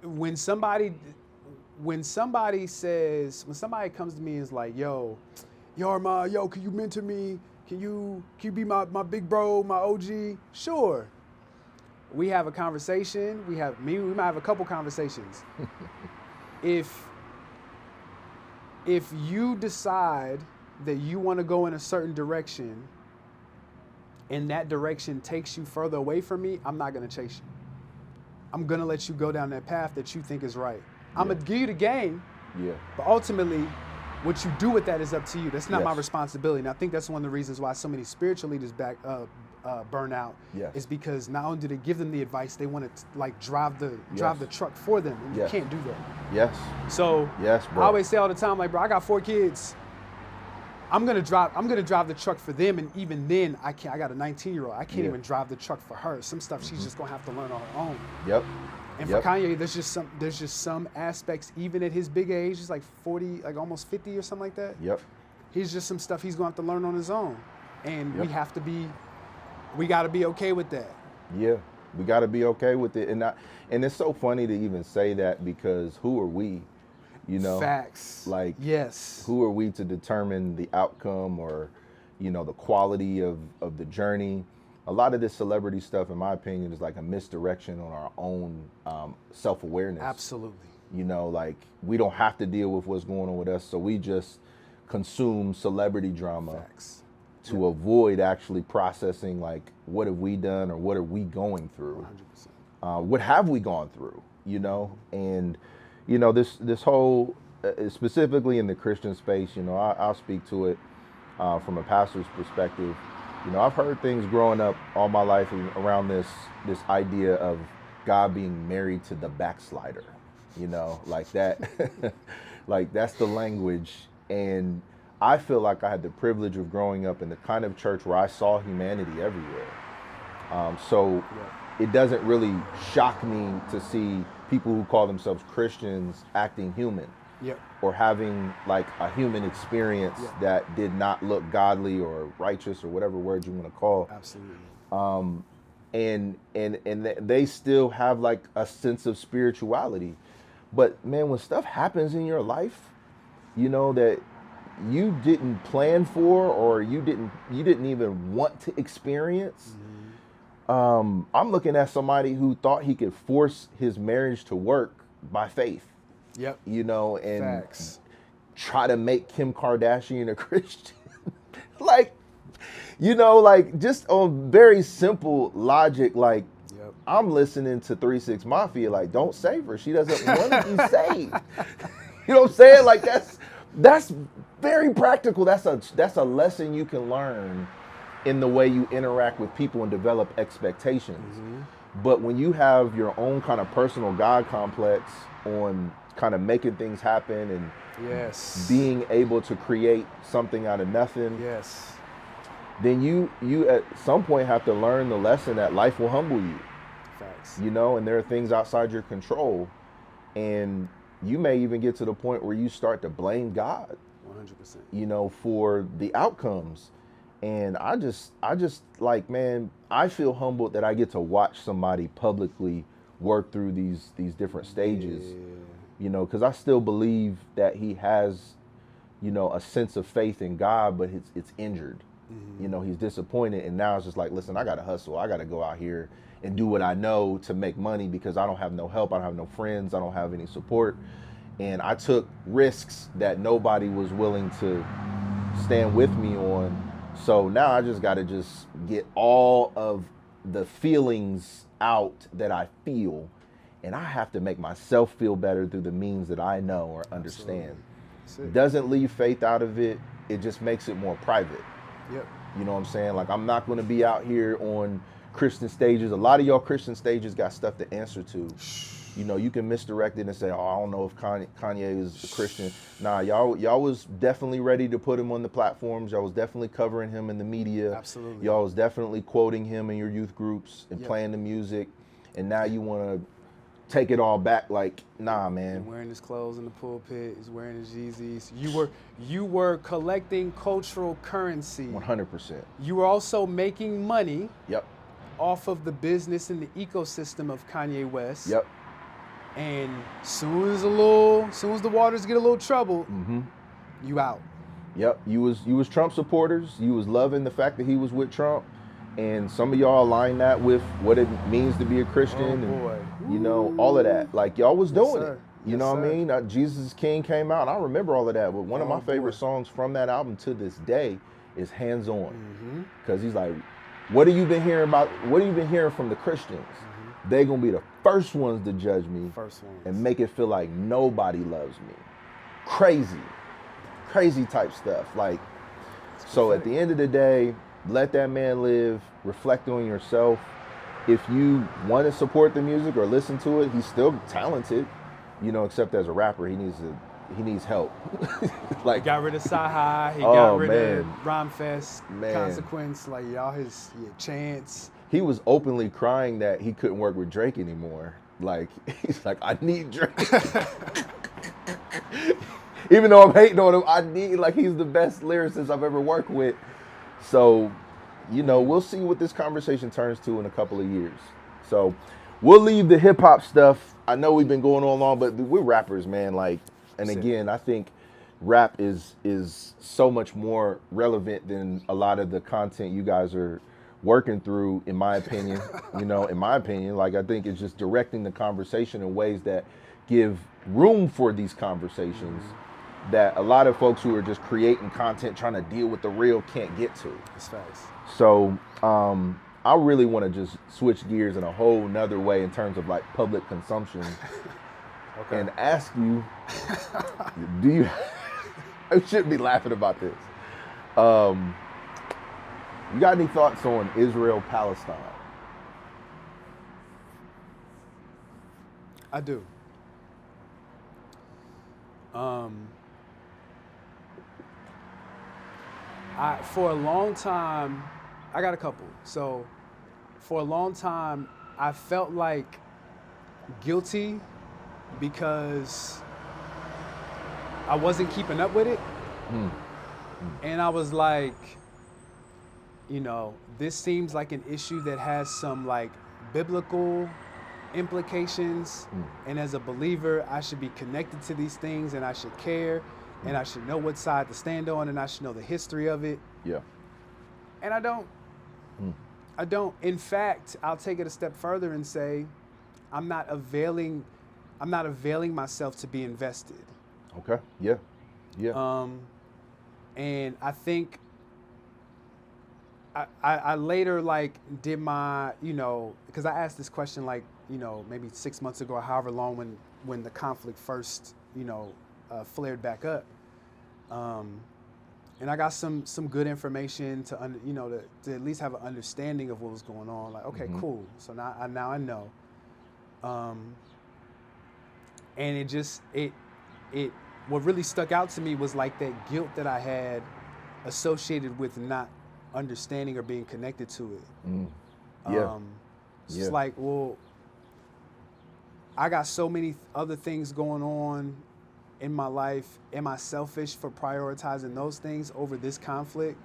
when somebody comes to me and is like, yo, Arma, can you mentor me? Can you be my big bro, my OG? Sure. We have a conversation. We might have a couple conversations. If you decide that you want to go in a certain direction and that direction takes you further away from me, I'm not going to chase you. I'm going to let you go down that path that you think is right. I'm going to give you the game, but ultimately, what you do with that is up to you. That's not my responsibility. And I think that's one of the reasons why so many spiritual leaders burn out is because not only do they give them the advice, they want to like drive the truck for them, and you can't do that. Yes. So bro. I always say all the time, like, bro, I got 4 kids. I'm gonna drive the truck for them, and even then, I got a 19-year-old. I can't even drive the truck for her. Some stuff she's just gonna have to learn on her own. Yep. And for Kanye, there's just some aspects, even at his big age, he's like 40, like almost 50 or something like that. Yep. He's just some stuff he's going to have to learn on his own. And Yep. we got to be okay with that. Yeah, we got to be okay with it. And it's so funny to even say that, because who are we? You know, Facts. like, yes. Who are we to determine the outcome or, the quality of the journey? A lot of this celebrity stuff, in my opinion, is like a misdirection on our own self-awareness. Absolutely. Like, we don't have to deal with what's going on with us, so we just consume celebrity drama. Facts. To avoid actually processing, like, what have we done or what are we going through? 100%. What have we gone through? And this whole, specifically in the Christian space, I'll speak to it from a pastor's perspective. I've heard things growing up all my life around this idea of God being married to the backslider, like that, like that's the language. And I feel like I had the privilege of growing up in the kind of church where I saw humanity everywhere. So it doesn't really shock me to see people who call themselves Christians acting human. Yep. Or having like a human experience that did not look godly or righteous or whatever word you want to call. Absolutely. And they still have like a sense of spirituality. But man, when stuff happens in your life, that you didn't plan for or you didn't even want to experience. Mm-hmm. I'm looking at somebody who thought he could force his marriage to work by faith. Yep. And Facts. Try to make Kim Kardashian a Christian. like just on very simple logic, like, yep. I'm listening to 3 6 Mafia, like, don't save her. She doesn't want to be saved. You know what I'm saying? Like, that's very practical. That's a lesson you can learn in the way you interact with people and develop expectations. Mm-hmm. But when you have your own kind of personal God complex on kind of making things happen and being able to create something out of nothing, then you at some point have to learn the lesson that life will humble you. Facts. And there are things outside your control, and you may even get to the point where you start to blame God 100%. For the outcomes. And I just like, man, I feel humbled that I get to watch somebody publicly work through these different stages. Because I still believe that he has, a sense of faith in God, but it's injured. Mm-hmm. He's disappointed, and now it's just like, listen, I got to hustle. I got to go out here and do what I know to make money, because I don't have no help. I don't have no friends. I don't have any support. And I took risks that nobody was willing to stand with me on. So now I just got to get all of the feelings out that I feel. And I have to make myself feel better through the means that I know or understand. Doesn't leave faith out of it. It just makes it more private. Yep. You know what I'm saying? Like, I'm not going to be out here on Christian stages. A lot of y'all Christian stages got stuff to answer to. You can misdirect it and say, oh, I don't know if Kanye is a Christian. Nah, y'all was definitely ready to put him on the platforms. Y'all was definitely covering him in the media. Absolutely. Y'all was definitely quoting him in your youth groups and playing the music. And now you want to take it all back, like, nah, man. He's wearing his clothes in the pulpit. He's wearing his Yeezys. You were collecting cultural currency. 100%. You were also making money. Yep. Off of the business and the ecosystem of Kanye West. Yep. And soon as the waters get a little troubled, you out. Yep. You was Trump supporters. You was loving the fact that he was with Trump. And some of y'all align that with what it means to be a Christian, and all of that. Like, y'all was doing it. You know what I mean? Jesus is King came out, and I remember all of that. But one of my favorite songs from that album to this day is "Hands On," because he's like, "What have you been hearing about? What have you been hearing from the Christians? They're gonna be the first ones to judge me, and make it feel like nobody loves me." Crazy type stuff. Like, so at the end of the day, let that man live, reflect on yourself. If you want to support the music or listen to it, he's still talented, except as a rapper, he needs help. Like, he got rid of Sci-Hi, he got rid of Rhymefest, man. Consequence, like, y'all his Chance. He was openly crying that he couldn't work with Drake anymore. Like, he's like, I need Drake. Even though I'm hating on him, I need, like, he's the best lyricist I've ever worked with. So, we'll see what this conversation turns to in a couple of years. So, we'll leave the hip hop stuff. I know we've been going on long, but we're rappers, man. Like, and again, I think rap is so much more relevant than a lot of the content you guys are working through, in my opinion. Like, I think it's just directing the conversation in ways that give room for these conversations that a lot of folks who are just creating content trying to deal with the real can't get to. That's facts. So I really want to just switch gears in a whole nother way in terms of like public consumption. Okay. And ask you, do you, I shouldn't be laughing about this. You got any thoughts on Israel-Palestine? I do. For a long time, I got a couple. So for a long time, I felt like guilty because I wasn't keeping up with it. And I was like, this seems like an issue that has some like biblical implications. And as a believer, I should be connected to these things and I should care and I should know what side to stand on and I should know the history of it. Yeah. And I don't. I don't. In fact, I'll take it a step further and say, I'm not availing myself to be invested. Okay. Yeah. Yeah. And I think I later like did my, because I asked this question like, maybe 6 months ago or however long when the conflict first, flared back up. And I got some good information to at least have an understanding of what was going on. Like, okay, cool. So now I know. And it what really stuck out to me was like that guilt that I had associated with not understanding or being connected to it. It's like, well, I got so many other things going on in my life. Am I selfish for prioritizing those things over this conflict?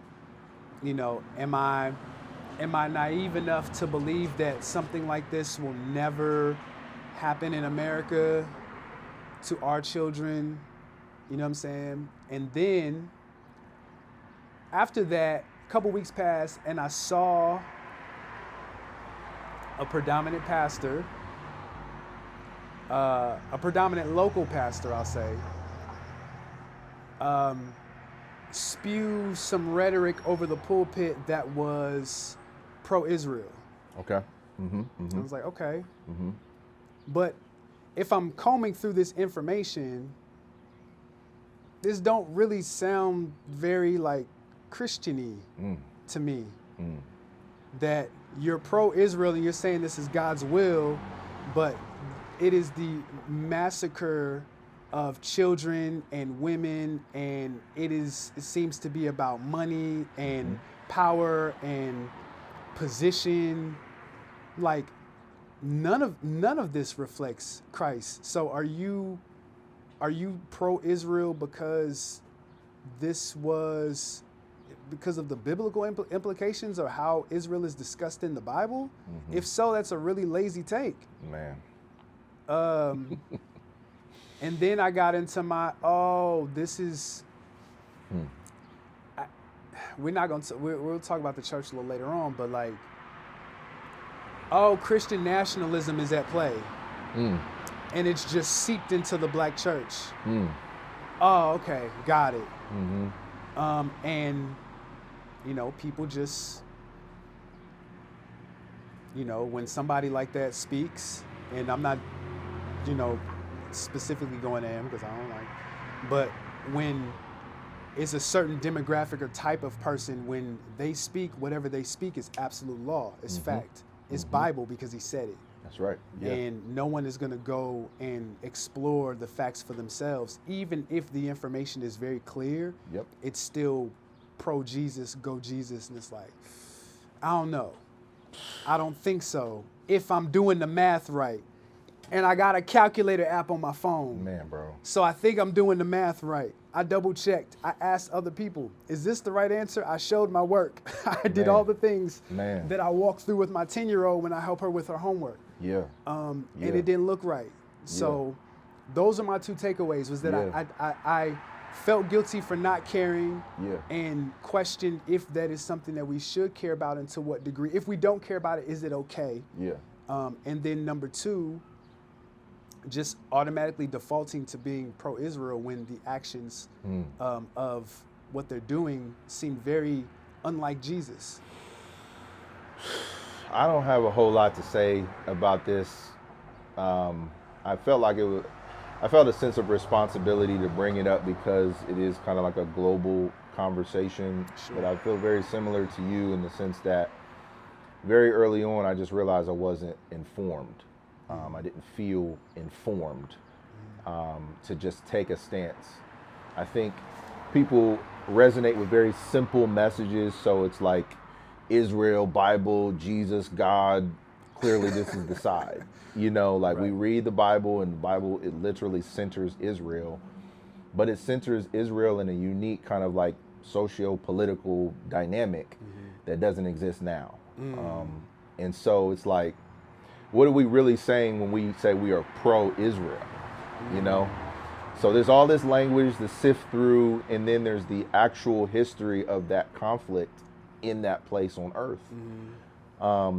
Am I naive enough to believe that something like this will never happen in America to our children? You know what I'm saying? And then after that, a couple weeks passed and I saw a predominant pastor, a predominant local pastor, I'll say, spew some rhetoric over the pulpit that was pro-Israel. Okay. I was like, okay. But if I'm combing through this information, this don't really sound very like Christian-y to me. That you're pro-Israel and you're saying this is God's will, but it is the massacre of children and women, and it seems to be about money and power and position. Like none of this reflects Christ. So are you pro-Israel because this was because of the biblical implications or how Israel is discussed in the Bible? If so, that's a really lazy take. Man. And then I got into my, this is, we're not going to, we'll talk about the church a little later on, but like, Christian nationalism is at play. And it's just seeped into the black church. Oh, okay, got it. And, people just, when somebody like that speaks, and I'm not, specifically going at him because I don't like, but when it's a certain demographic or type of person, when they speak, whatever they speak is absolute law. It's fact. It's Bible because he said it. That's right. Yeah. And no one is going to go and explore the facts for themselves. Even if the information is very clear, it's still pro-Jesus, go Jesus. And it's like, I don't know. I don't think so. If I'm doing the math right. and I got a calculator app on my phone. Man, bro. So I think I'm doing the math right. I double checked. I asked other people, is this the right answer? I showed my work. I did Man. all the things Man. that I walked through with my 10-year-old when I help her with her homework. Yeah. And Yeah. it didn't look right. So those are my two takeaways, was that I felt guilty for not caring and questioned if that is something that we should care about and to what degree. If we don't care about it, is it okay? Yeah. And then number two, just automatically defaulting to being pro-Israel when the actions of what they're doing seem very unlike Jesus. I don't have a whole lot to say about this. I felt like I felt a sense of responsibility to bring it up because it is kind of like a global conversation. Sure. But I feel very similar to you in the sense that very early on, I just realized I wasn't informed. I didn't feel informed to just take a stance. I think people resonate with very simple messages. So it's like Israel, Bible, Jesus, God. Clearly, this is the side. You know, like we read the Bible, and the Bible, it literally centers Israel. But it centers Israel in a unique kind of like socio-political dynamic that doesn't exist now. And so it's like, what are we really saying when we say we are pro-Israel? You know? So there's all this language to sift through, and then there's the actual history of that conflict in that place on earth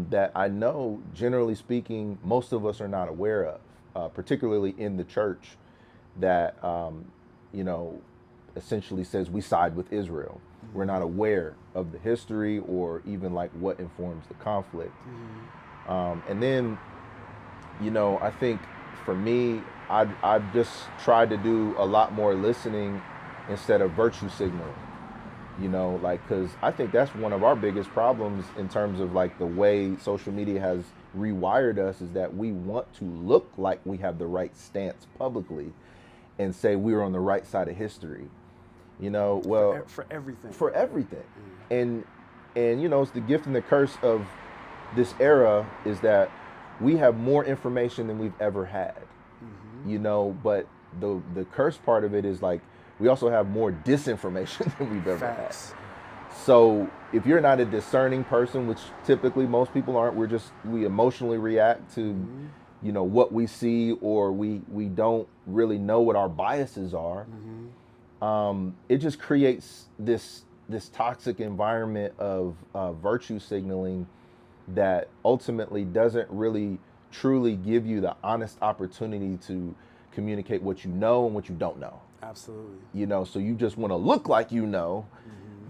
that I know, generally speaking, most of us are not aware of, particularly in the church that, you know, essentially says we side with Israel. We're not aware of the history or even like what informs the conflict. And then, you know, I think for me, I've just tried to do a lot more listening instead of virtue signaling, you know, like, because I think that's one of our biggest problems in terms of like the way social media has rewired us, is that we want to look like we have the right stance publicly and say we're on the right side of history, you know. Well, for everything. For everything. And you know, it's the gift and the curse of this era is that we have more information than we've ever had, you know, but the curse part of it is like we also have more disinformation than we've ever had. So if you're not a discerning person, which typically most people aren't, we emotionally react to, you know, what we see, or we don't really know what our biases are. It just creates this toxic environment of virtue signaling that ultimately doesn't really truly give you the honest opportunity to communicate what you know and what you don't know. Absolutely. You know, so you just want to look like you know,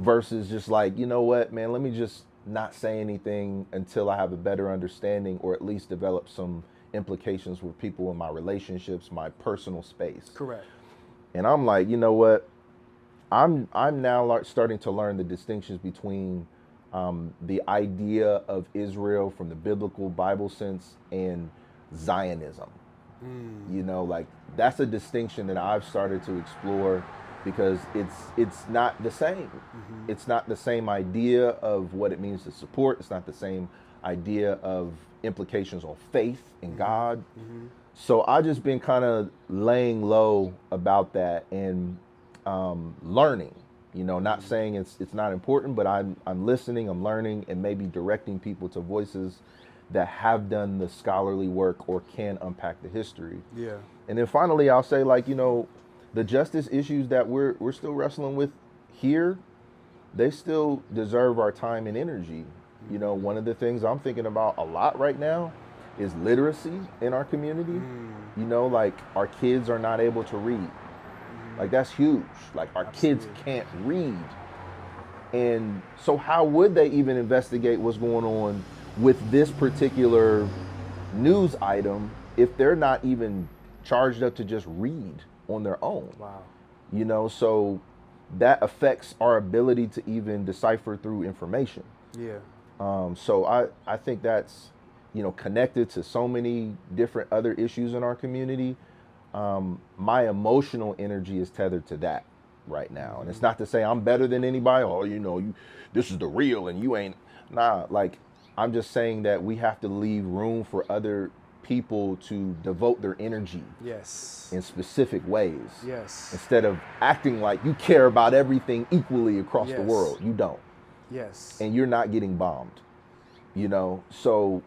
versus just like, you know what, man, let me just not say anything until I have a better understanding, or at least develop some implications with people in my relationships, my personal space. Correct. And I'm like, you know what, I'm now starting to learn the distinctions between the idea of Israel from the biblical Bible sense and Zionism. You know, like that's a distinction that I've started to explore, because it's not the same. It's not the same idea of what it means to support. It's not the same idea of implications on faith in God. So I just been kind of laying low about that and learning. You know, not saying it's not important, but I'm listening, I'm learning, and maybe directing people to voices that have done the scholarly work or can unpack the history. Yeah. And then finally, I'll say, like, you know, the justice issues that we're still wrestling with here, they still deserve our time and energy. You know, one of the things I'm thinking about a lot right now is literacy in our community. You know, like our kids are not able to read. Like that's huge. Like our kids can't read. And so how would they even investigate what's going on with this particular news item if they're not even charged up to just read on their own? Wow. You know, so that affects our ability to even decipher through information. Yeah. So I think that's, you know, connected to so many different other issues in our community. My emotional energy is tethered to that right now. And it's not to say I'm better than anybody. Oh, you know, this is the real and you ain't. Nah, like I'm just saying that we have to leave room for other people to devote their energy Yes. in specific ways. Yes. Instead of acting like you care about everything equally across the Yes. world. You don't. Yes. And you're not getting bombed. So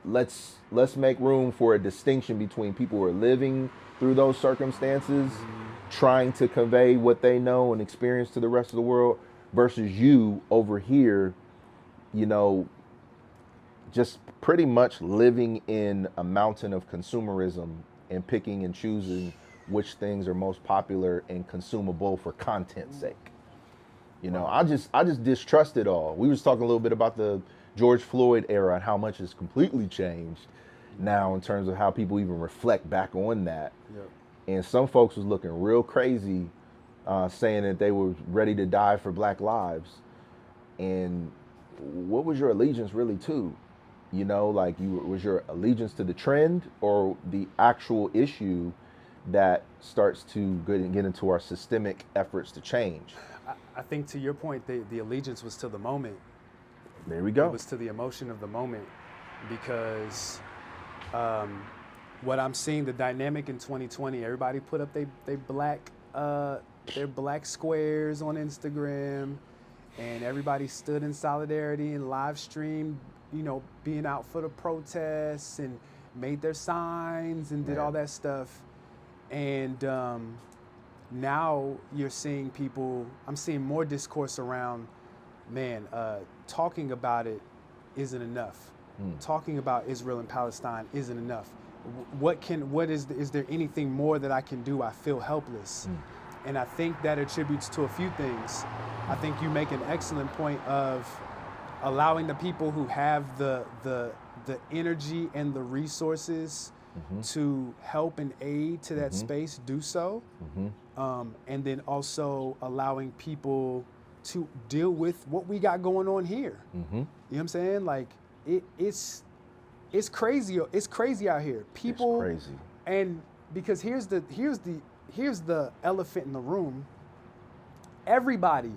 let's make room for a distinction between people who are living through those circumstances, trying to convey what they know and experience to the rest of the world, versus you over here, just pretty much living in a mountain of consumerism and picking and choosing which things are most popular and consumable for content's sake. I just distrust it all. We was talking a little bit about the George Floyd era and how much has completely changed now in terms of how people even reflect back on that. Yep. And some folks was looking real crazy, saying that they were ready to die for Black lives. And what was your allegiance really to? Was your allegiance to the trend or the actual issue that starts to get into our systemic efforts to change? I think to your point, the allegiance was to the moment. There we go. It was to the emotion of the moment, because what I'm seeing, the dynamic in 2020, everybody put up their black squares on Instagram, and everybody stood in solidarity and live streamed, being out for the protests and made their signs and did all that stuff. And now you're seeing I'm seeing more discourse around, talking about it isn't enough. Talking about Israel and Palestine isn't enough. Is there anything more that I can do? I feel helpless. And I think that attributes to a few things. I think you make an excellent point of allowing the people who have the energy and the resources to help and aid to that space do so. And then also allowing people to deal with what we got going on here. You know what I'm saying? Like it's crazy. It's crazy out here. People, it's crazy. And because here's the elephant in the room. Everybody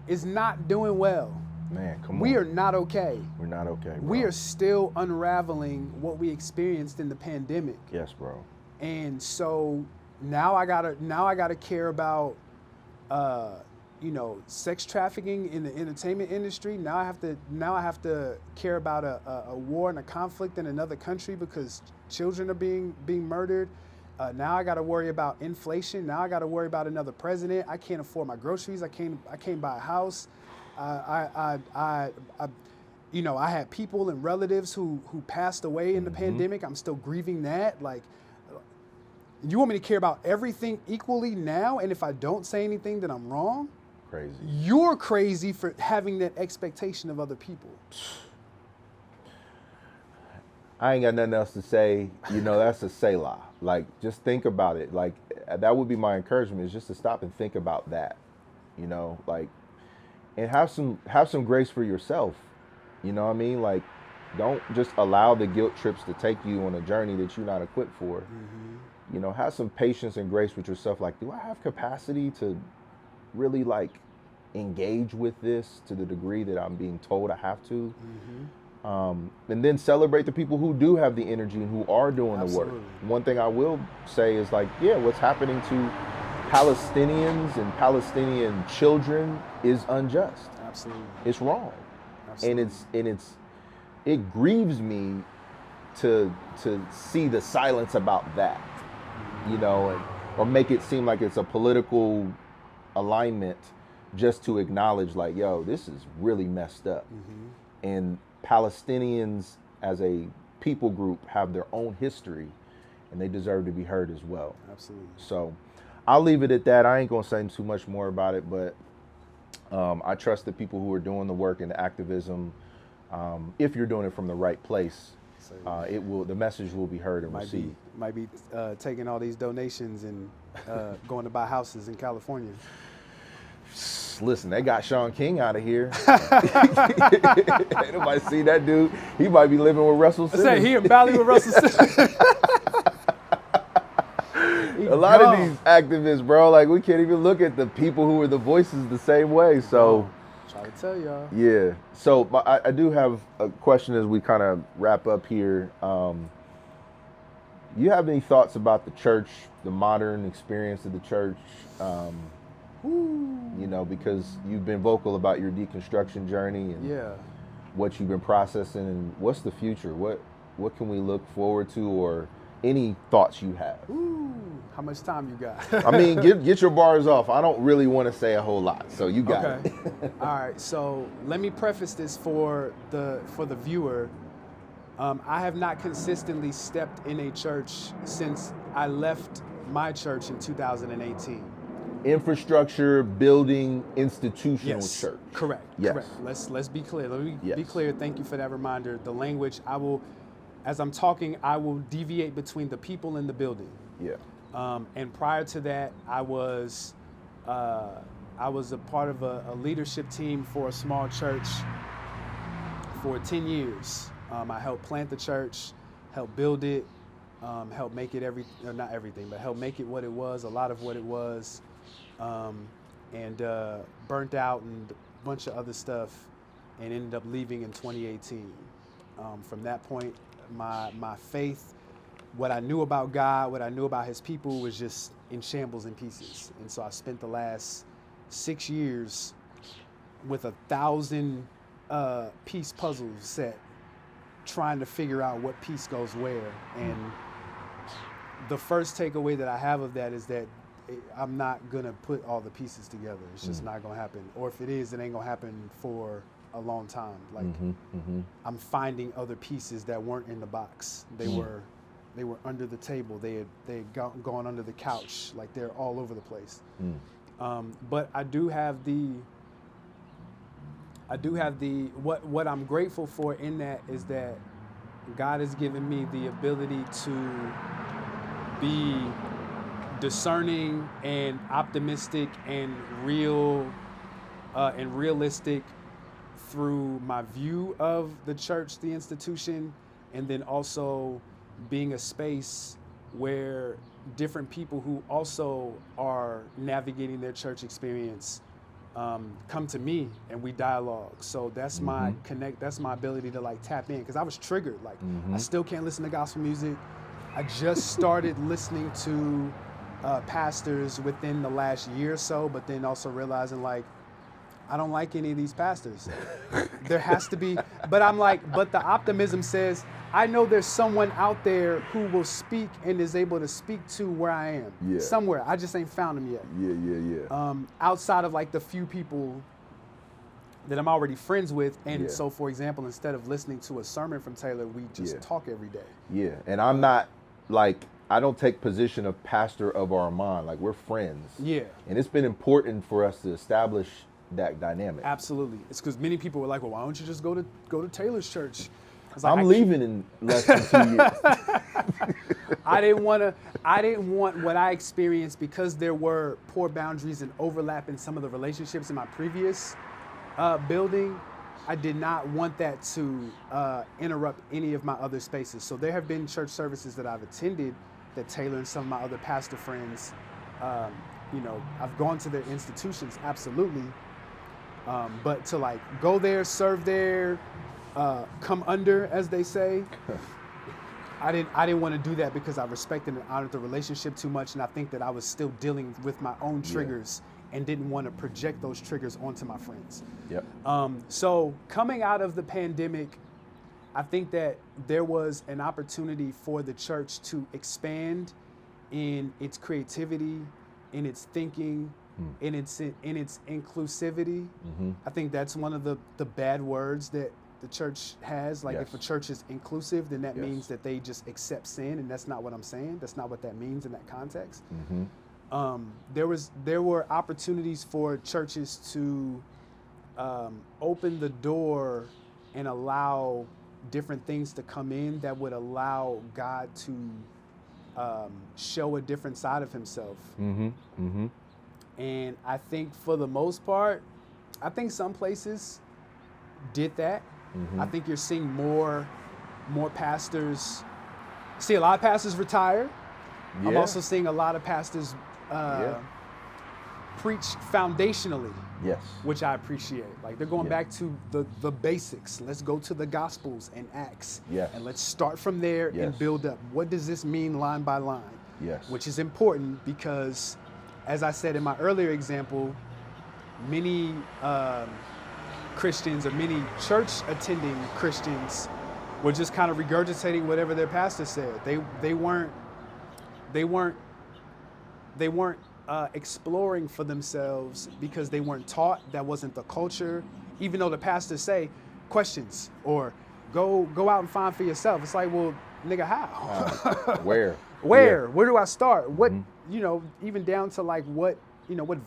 is not doing well. Man, come on. We are not okay. We're not okay, bro. We are still unraveling what we experienced in the pandemic. Yes, bro. And so now I gotta care about sex trafficking in the entertainment industry. Now I have to care about a war and a conflict in another country because children are being murdered. Now I got to worry about inflation. Now I got to worry about another president. I can't afford my groceries. I can't buy a house. I had people and relatives who passed away in the pandemic. I'm still grieving that. Like, you want me to care about everything equally now? And if I don't say anything, then I'm wrong? Crazy. You're crazy for having that expectation of other people. I ain't got nothing else to say. That's a Selah. Like, just think about it. Like, that would be my encouragement, is just to stop and think about that. And have some grace for yourself. You know what I mean? Like, don't just allow the guilt trips to take you on a journey that you're not equipped for. Have some patience and grace with yourself. Like, do I have capacity to really engage with this to the degree that I'm being told I have to? And then celebrate the people who do have the energy and who are doing the work. One thing I will say is what's happening to Palestinians and Palestinian children is unjust. Absolutely. It's wrong. Absolutely. And it grieves me to see the silence about that, or make it seem like it's a political alignment just to acknowledge this is really messed up. And Palestinians as a people group have their own history and they deserve to be heard as well. Absolutely. So I'll leave it at that. I ain't gonna say too much more about it, but I trust the people who are doing the work and the activism. If you're doing it from the right place, the message will be heard and received. Might be taking all these donations and going to buy houses in California. Listen, they got Sean King out of here. Ain't nobody see that dude. He might be living with Russell Simmons. I say he in Valley with Russell Simmons. A lot of these activists, bro, we can't even look at the people who are the voices the same way. So, try to tell y'all. Yeah. So I do have a question as we kind of wrap up here. You have any thoughts about the church, the modern experience of the church? You know, because you've been vocal about your deconstruction journey and Yeah. what you've been processing, and what's the future? What can we look forward to, or any thoughts you have? Ooh, how much time you got? I mean, get your bars off. I don't really want to say a whole lot, so you got Okay. it. All right. So let me preface this for the viewer. I have not consistently stepped in a church since I left my church in 2018. Infrastructure, building, institutional Yes, church. correct. Yes. Correct. Let's be clear. Let me be Yes. clear. Thank you for that reminder. The language as I'm talking, I will deviate between the people and the building. Yeah. And prior to that, I was a part of a leadership team for a small church for 10 years. I helped plant the church, helped build it, helped make it not everything, but helped make it what it was, a lot of what it was, and burnt out and a bunch of other stuff, and ended up leaving in 2018. From that point, my faith, what I knew about God, what I knew about his people was just in shambles and pieces. And so I spent the last 6 years with 1,000 piece puzzle set, trying to figure out what piece goes where. And the first takeaway that I have of that is that I'm not gonna put all the pieces together. It's just not gonna happen. Or if it is, it ain't gonna happen for a long time. Like I'm finding other pieces that weren't in the box. They were under the table. They had gone under the couch. Like they're all over the place. But I do have what I'm grateful for in that is that God has given me the ability to be discerning and optimistic and realistic through my view of the church, the institution, and then also being a space where different people who also are navigating their church experience come to me and we dialogue. So that's my that's my ability to like tap in, because I was triggered. Like I still can't listen to gospel music. I just started listening to pastors within the last year or so, but then also realizing like I don't like any of these pastors. There has to be, but I'm like, but the optimism says, I know there's someone out there who will speak and is able to speak to where I am. Yeah. Somewhere. I just ain't found him yet. Yeah. Outside of like the few people that I'm already friends with. And so, for example, instead of listening to a sermon from Taylor, we just talk every day. Yeah. And I'm not like, I don't take position of pastor of Armand. Like we're friends. Yeah. And it's been important for us to establish that dynamic. Absolutely. It's because many people were like, well, why don't you just go to Taylor's church? Like, I'm leaving in less than 2 years. I didn't want what I experienced, because there were poor boundaries and overlap in some of the relationships in my previous building. I did not want that to interrupt any of my other spaces. So there have been church services that I've attended that Taylor and some of my other pastor friends, I've gone to their institutions, absolutely. But to like go there, serve there, come under, as they say, I didn't want to do that, because I respected and honored the relationship too much, and I think that I was still dealing with my own triggers and didn't want to project those triggers onto my friends. Yep. So coming out of the pandemic, I think that there was an opportunity for the church to expand in its creativity, in its thinking, in its inclusivity. I think that's one of the bad words that the church has. Like if a church is inclusive, then that means that they just accept sin, and that's not what I'm saying. That's not what that means in that context. There were opportunities for churches to open the door and allow different things to come in that would allow God to show a different side of himself. And I think for the most part, I think some places did that. I think you're seeing more pastors. See a lot of pastors retire. I'm also seeing a lot of pastors preach foundationally, Yes. which I appreciate. Like they're going Yeah. back to the basics. Let's go to the Gospels and Acts. Yes. And let's start from there Yes. and build up. What does this mean line by line? Yes. Which is important because, as I said in my earlier example, many Christians or many church attending Christians were just kind of regurgitating whatever their pastor said. They weren't exploring for themselves because they weren't taught. That wasn't the culture. Even though the pastors say questions or go out and find for yourself. It's like, well, nigga, how? Where? Where? Where do I start? What, even down to like what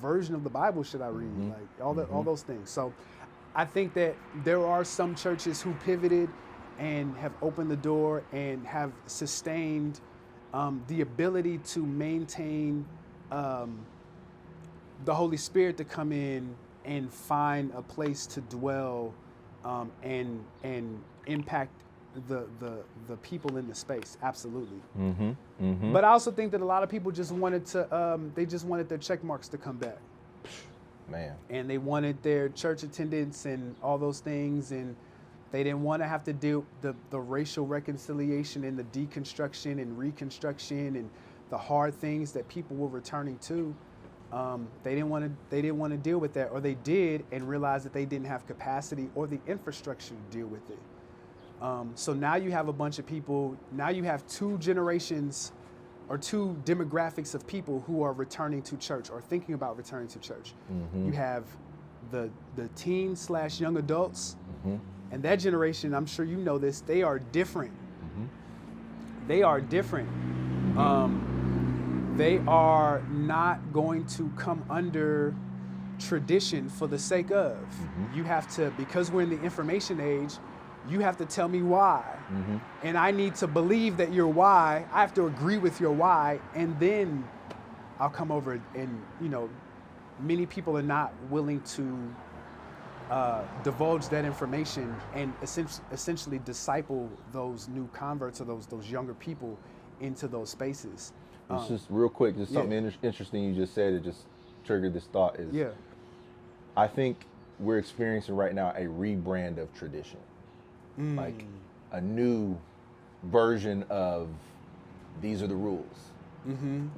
version of the Bible should I read? Like all those things. So I think that there are some churches who pivoted and have opened the door and have sustained the ability to maintain the Holy Spirit to come in and find a place to dwell and impact the people in the space. Absolutely. But I also think that a lot of people just wanted to they just wanted their check marks to come back. Man. And they wanted their church attendance and all those things, and they didn't want to have to deal the racial reconciliation and the deconstruction and reconstruction and the hard things that people were returning to. They didn't want to deal with that, or they did and realized that they didn't have capacity or the infrastructure to deal with it. So now you have a bunch of people. Now you have two generations or two demographics of people who are returning to church or thinking about returning to church. You have the teen/young adults, and that generation, I'm sure you know this, they are different. They are different. They are not going to come under tradition for the sake of. You have to, because we're in the information age, you have to tell me why. And I need to believe that your why. I have to agree with your why, and then I'll come over and, many people are not willing to divulge that information and essentially disciple those new converts or those younger people into those spaces. It's just real quick, just something interesting you just said. It just triggered this thought. I think we're experiencing right now a rebrand of tradition. Like a new version of these are the rules, and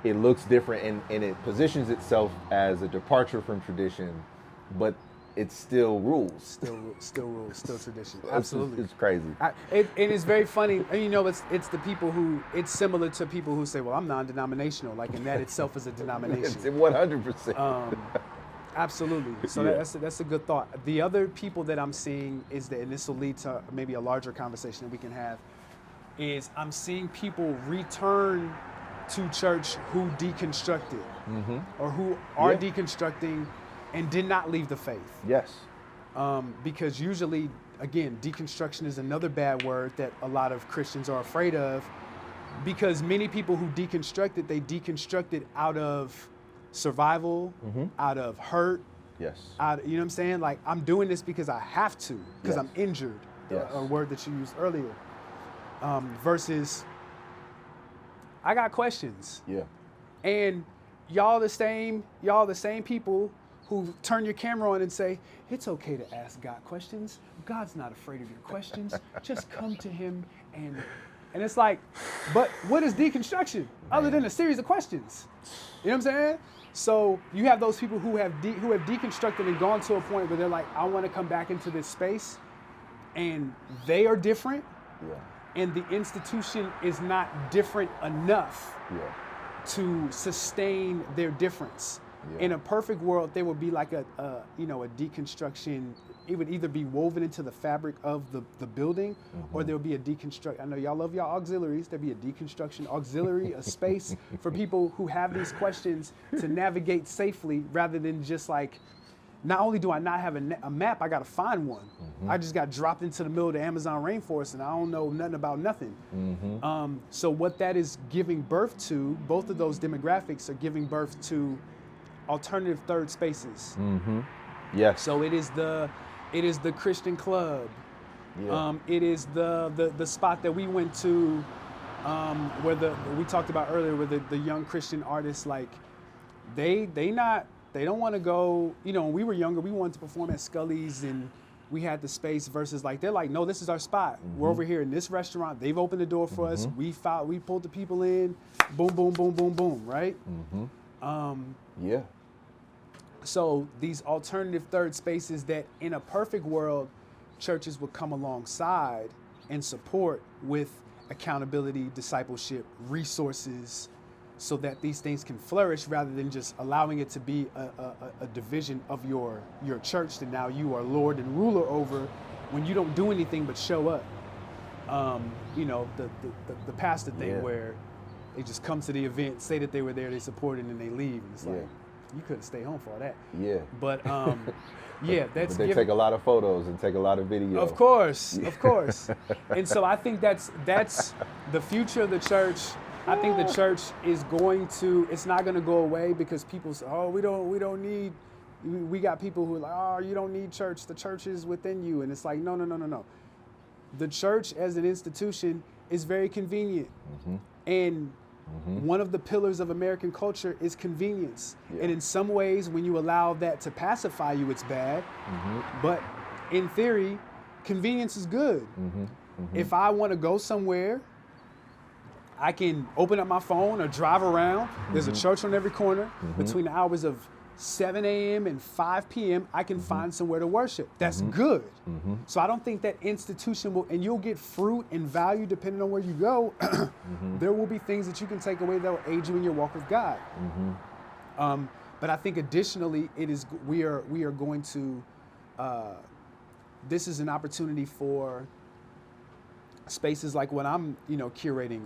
it looks different and it positions itself as a departure from tradition, but it's still rules. Still rules, still tradition. Absolutely. It's crazy. And it's very funny. And it's the people who, it's similar to people who say, well, I'm non-denominational, like, and that itself is a denomination. It's 100%. Absolutely. So that's a good thought. The other people that I'm seeing is that, and this will lead to maybe a larger conversation that we can have, is I'm seeing people return to church who deconstructed or who are deconstructing and did not leave the faith. Yes. Because usually, again, deconstruction is another bad word that a lot of Christians are afraid of, because many people who deconstructed, they deconstructed out of survival, out of hurt. Yes. You know what I'm saying? Like, I'm doing this because I have to, because I'm injured. Yes. A word that you used earlier. Versus, I got questions. Yeah. And y'all the same people who turn your camera on and say, it's okay to ask God questions. God's not afraid of your questions. Just come to him and it's like, but what is deconstruction other than a series of questions? You know what I'm saying? So you have those people who have deconstructed and gone to a point where they're like, I want to come back into this space, and they are different. Yeah. And the institution is not different enough to sustain their difference. Yeah. In a perfect world, there would be like a deconstruction. It would either be woven into the fabric of the building, or there would be a deconstruct. I know y'all love y'all auxiliaries. There'd be a deconstruction auxiliary, a space for people who have these questions to navigate safely, rather than just like, not only do I not have a map, I got to find one. I just got dropped into the middle of the Amazon rainforest and I don't know nothing about nothing. So what that is giving birth to, both of those demographics are giving birth to alternative third spaces. Yes. So it is the Christian club. Yeah. It is the spot that we went to, where we talked about earlier, where the young Christian artists, like, they not They don't want to go, when we were younger, we wanted to perform at Scully's and we had the space versus like, they're like, no, this is our spot. We're over here in this restaurant. They've opened the door for us. We pulled the people in, boom, boom, boom, boom, boom, right? Yeah. So these alternative third spaces that in a perfect world, churches would come alongside and support with accountability, discipleship, resources, so that these things can flourish rather than just allowing it to be a division of your church that now you are Lord and ruler over when you don't do anything but show up. The pastor thing where they just come to the event, say that they were there, they supported, and then they leave. And it's like, you could have stayed home for all that. Yeah. But that's. But they take a lot of photos and take a lot of video. Of course. And so I think that's the future of the church. I think the church is it's not going to go away because people say, oh, we don't need, we got people who are like, oh, you don't need church. The church is within you. And it's like, no. The church as an institution is very convenient. And one of the pillars of American culture is convenience. And in some ways, when you allow that to pacify you, it's bad. But in theory, convenience is good. If I want to go somewhere, I can open up my phone or drive around. There's a church on every corner. Between the hours of 7 a.m. and 5 p.m., I can find somewhere to worship. That's good. So I don't think that institution will, and you'll get fruit and value depending on where you go. There will be things that you can take away that will aid you in your walk with God. But I think additionally, we are going to, this is an opportunity for spaces like what I'm, curating,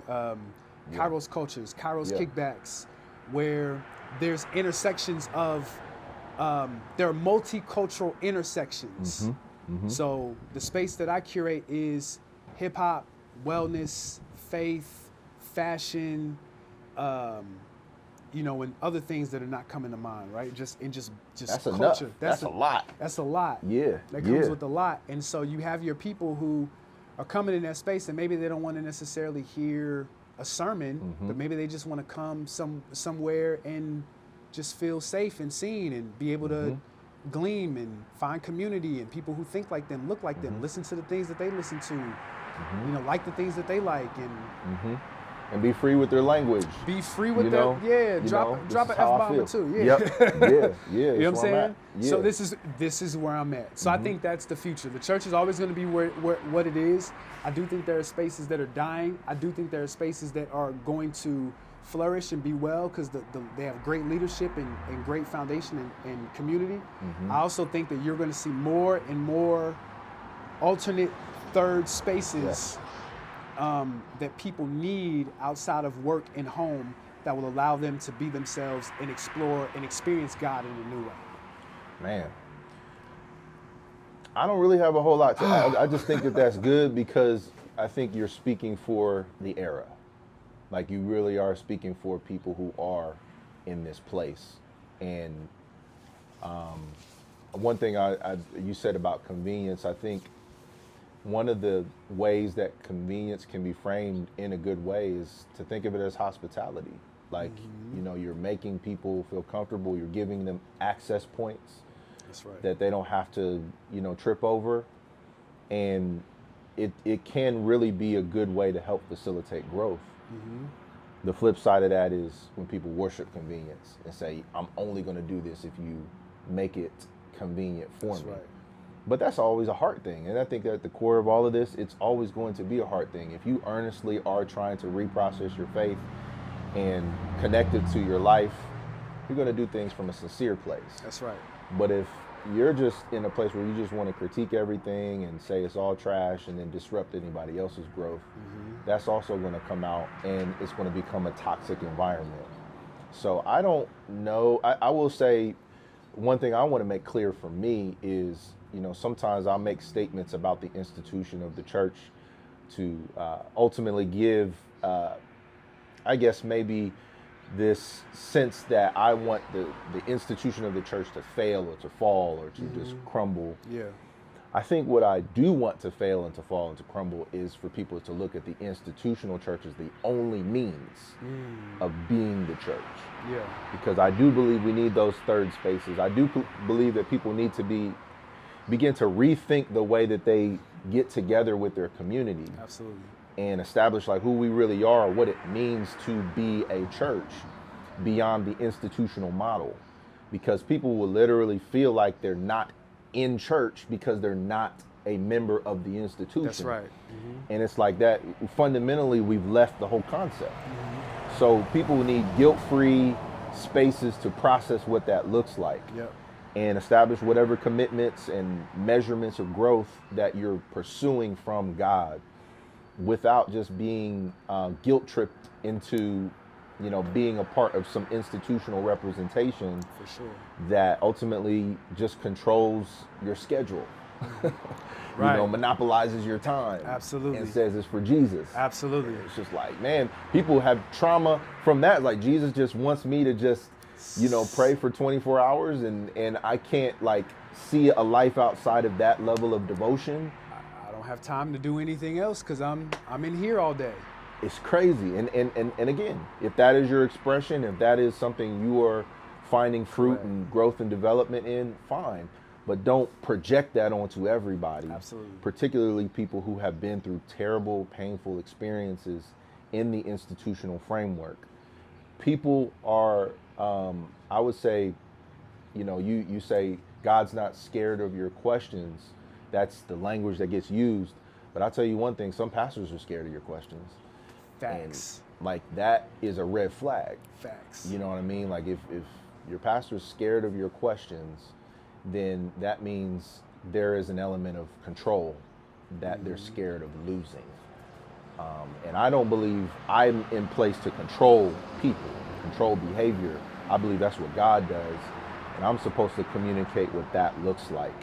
Kairos Cultures, Kairos Kickbacks, where there's intersections of, there are multicultural intersections. So the space that I curate is hip hop, wellness, faith, fashion, and other things that are not coming to mind, right? Just That's culture. Enough. That's a lot. That's a lot. Yeah. That comes with a lot. And so you have your people who are coming in that space and maybe they don't want to necessarily hear a sermon, but maybe they just want to come somewhere and just feel safe and seen and be able to gleam and find community and people who think like them, look like them, listen to the things that they listen to, like the things that they like, and be free with their language. Be free with drop an F-bomb or two. You know what I'm saying? So this is where I'm at. So I think that's the future. The church is always going to be what it is. I do think there are spaces that are dying. I do think there are spaces that are going to flourish and be well because they have great leadership and great foundation and community. I also think that you're going to see more and more alternate third spaces that people need outside of work and home that will allow them to be themselves and explore and experience God in a new way. Man, I don't really have a whole lot to add. I just think that that's good because I think you're speaking for the era. Like you really are speaking for people who are in this place. And one thing you said about convenience, I think one of the ways that convenience can be framed in a good way is to think of it as hospitality. Like, you're making people feel comfortable. You're giving them access points. That's right. That they don't have to, trip over. And it can really be a good way to help facilitate growth. The flip side of that is when people worship convenience and say, I'm only going to do this if you make it convenient for me. Right. But that's always a heart thing. And I think at the core of all of this, it's always going to be a heart thing. If you earnestly are trying to reprocess your faith and connect it to your life, you're going to do things from a sincere place. That's right. But if you're just in a place where you just want to critique everything and say it's all trash and then disrupt anybody else's growth, that's also going to come out and it's going to become a toxic environment. So I don't know. I will say one thing I want to make clear for me is, sometimes I'll make statements about the institution of the church to ultimately give, I guess, maybe this sense that I want the institution of the church to fail or to fall or to just crumble. Yeah. I think what I do want to fail and to fall and to crumble is for people to look at the institutional church as the only means of being the church. Yeah. Because I do believe we need those third spaces. I do believe that people need to begin to rethink the way that they get together with their community. Absolutely. And establish like who we really are, what it means to be a church beyond the institutional model. Because people will literally feel like they're not in church because they're not a member of the institution. That's right. Mm-hmm. And it's like that. Fundamentally, we've left the whole concept. So people need guilt-free spaces to process what that looks like. Yep. And establish whatever commitments and measurements of growth that you're pursuing from God without just being guilt-tripped into, you know, being a part of some institutional representation For sure. that ultimately just controls your schedule. Right. You know, monopolizes your time. Absolutely. And says it's for Jesus. Absolutely. It's just like, man, people have trauma from that. Like, Jesus just wants me to just, you know, pray for 24 hours and I can't like see a life outside of that level of devotion. I don't have time to do anything else because I'm in here all day. It's crazy. And again, if that is your expression, if that is something you are finding fruit and growth and development in, fine. But don't project that onto everybody. Absolutely. Particularly people who have been through terrible, painful experiences in the institutional framework. People are, I would say, you know, you say God's not scared of your questions. That's the language that gets used. But I'll tell you one thing, some pastors are scared of your questions. Facts. And like that is a red flag. Facts. You know what I mean? Like if your pastor's scared of your questions, then that means there is an element of control that they're scared of losing. And I don't believe I'm in place to control people, control behavior. I believe that's what God does. And I'm supposed to communicate what that looks like.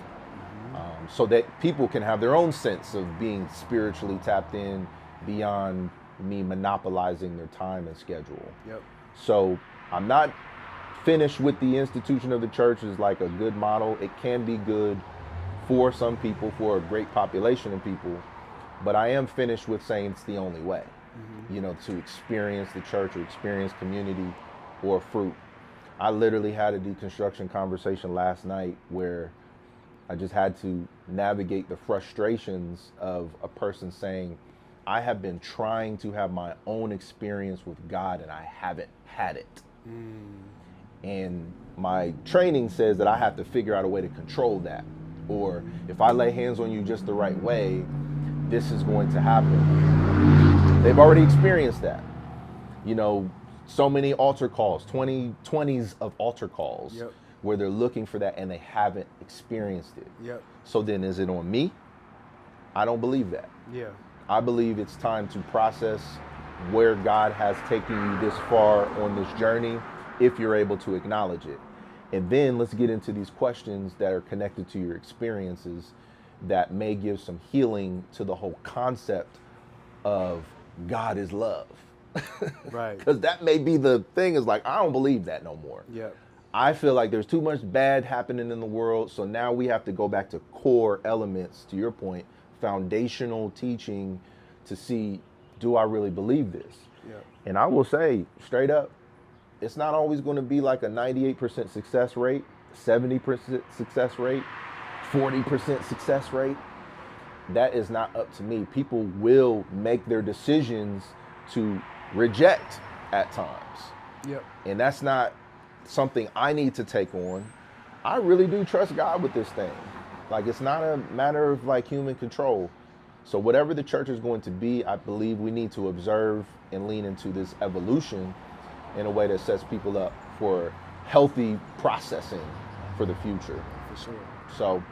So that people can have their own sense of being spiritually tapped in beyond me monopolizing their time and schedule. Yep. So I'm not finished with the institution of the church as like a good model. It can be good for some people, for a great population of people, but I am finished with saying it's the only way, you know, to experience the church or experience community or fruit. I literally had a deconstruction conversation last night where I just had to navigate the frustrations of a person saying, I have been trying to have my own experience with God and I haven't had it. And my training says that I have to figure out a way to control that. Or if I lay hands on you just the right way, this is going to happen. They've already experienced that. You know, so many altar calls, 20s of altar calls, where they're looking for that and they haven't experienced it. So then is it on me? I don't believe that. I believe it's time to process where God has taken you this far on this journey, if you're able to acknowledge it. And then let's get into these questions that are connected to your experiences that may give some healing to the whole concept of God is love. Right. Because that may be the thing, is like, I don't believe that no more. I feel like there's too much bad happening in the world. So now we have to go back to core elements, to your point, foundational teaching to see, do I really believe this? And I will say straight up, it's not always going to be like a 98% success rate, 70% success rate, 40% success rate. That is not up to me. People will make their decisions to reject at times. And that's not something I need to take on. I really do trust God with this thing. Like, it's not a matter of like human control. So whatever the church is going to be, I believe we need to observe and lean into this evolution in a way that sets people up for healthy processing for the future. For So sure.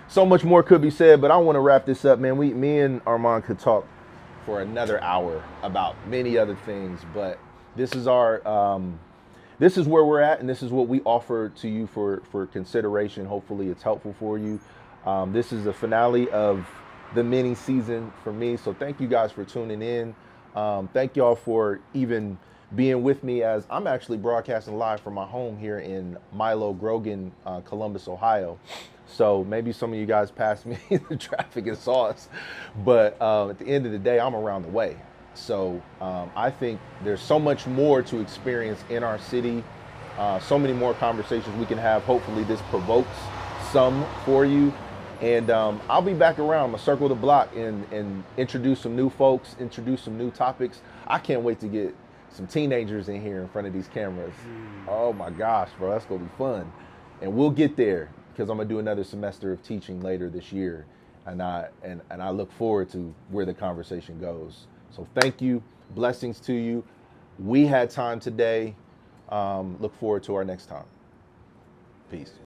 so much more could be said, but I want to wrap this up, man. Me and Armand could talk for another hour about many other things, but this is our, this is where we're at, and this is what we offer to you for consideration. Hopefully it's helpful for you. This is the finale of the mini season for me. So thank you guys for tuning in. Thank y'all for even being with me as I'm actually broadcasting live from my home here in Milo Grogan, Columbus, Ohio. So maybe some of you guys passed me in the traffic and saw us, but at the end of the day, I'm around the way. So I think there's so much more to experience in our city, so many more conversations we can have. Hopefully this provokes some for you. And I'll be back around. I'm gonna circle the block and introduce some new folks, introduce some new topics. I can't wait to get some teenagers in here in front of these cameras. Oh my gosh, bro, that's gonna be fun. And we'll get there because I'm gonna do another semester of teaching later this year. And I look forward to where the conversation goes. So thank you, blessings to you. We had time today. Look forward to our next time. Peace.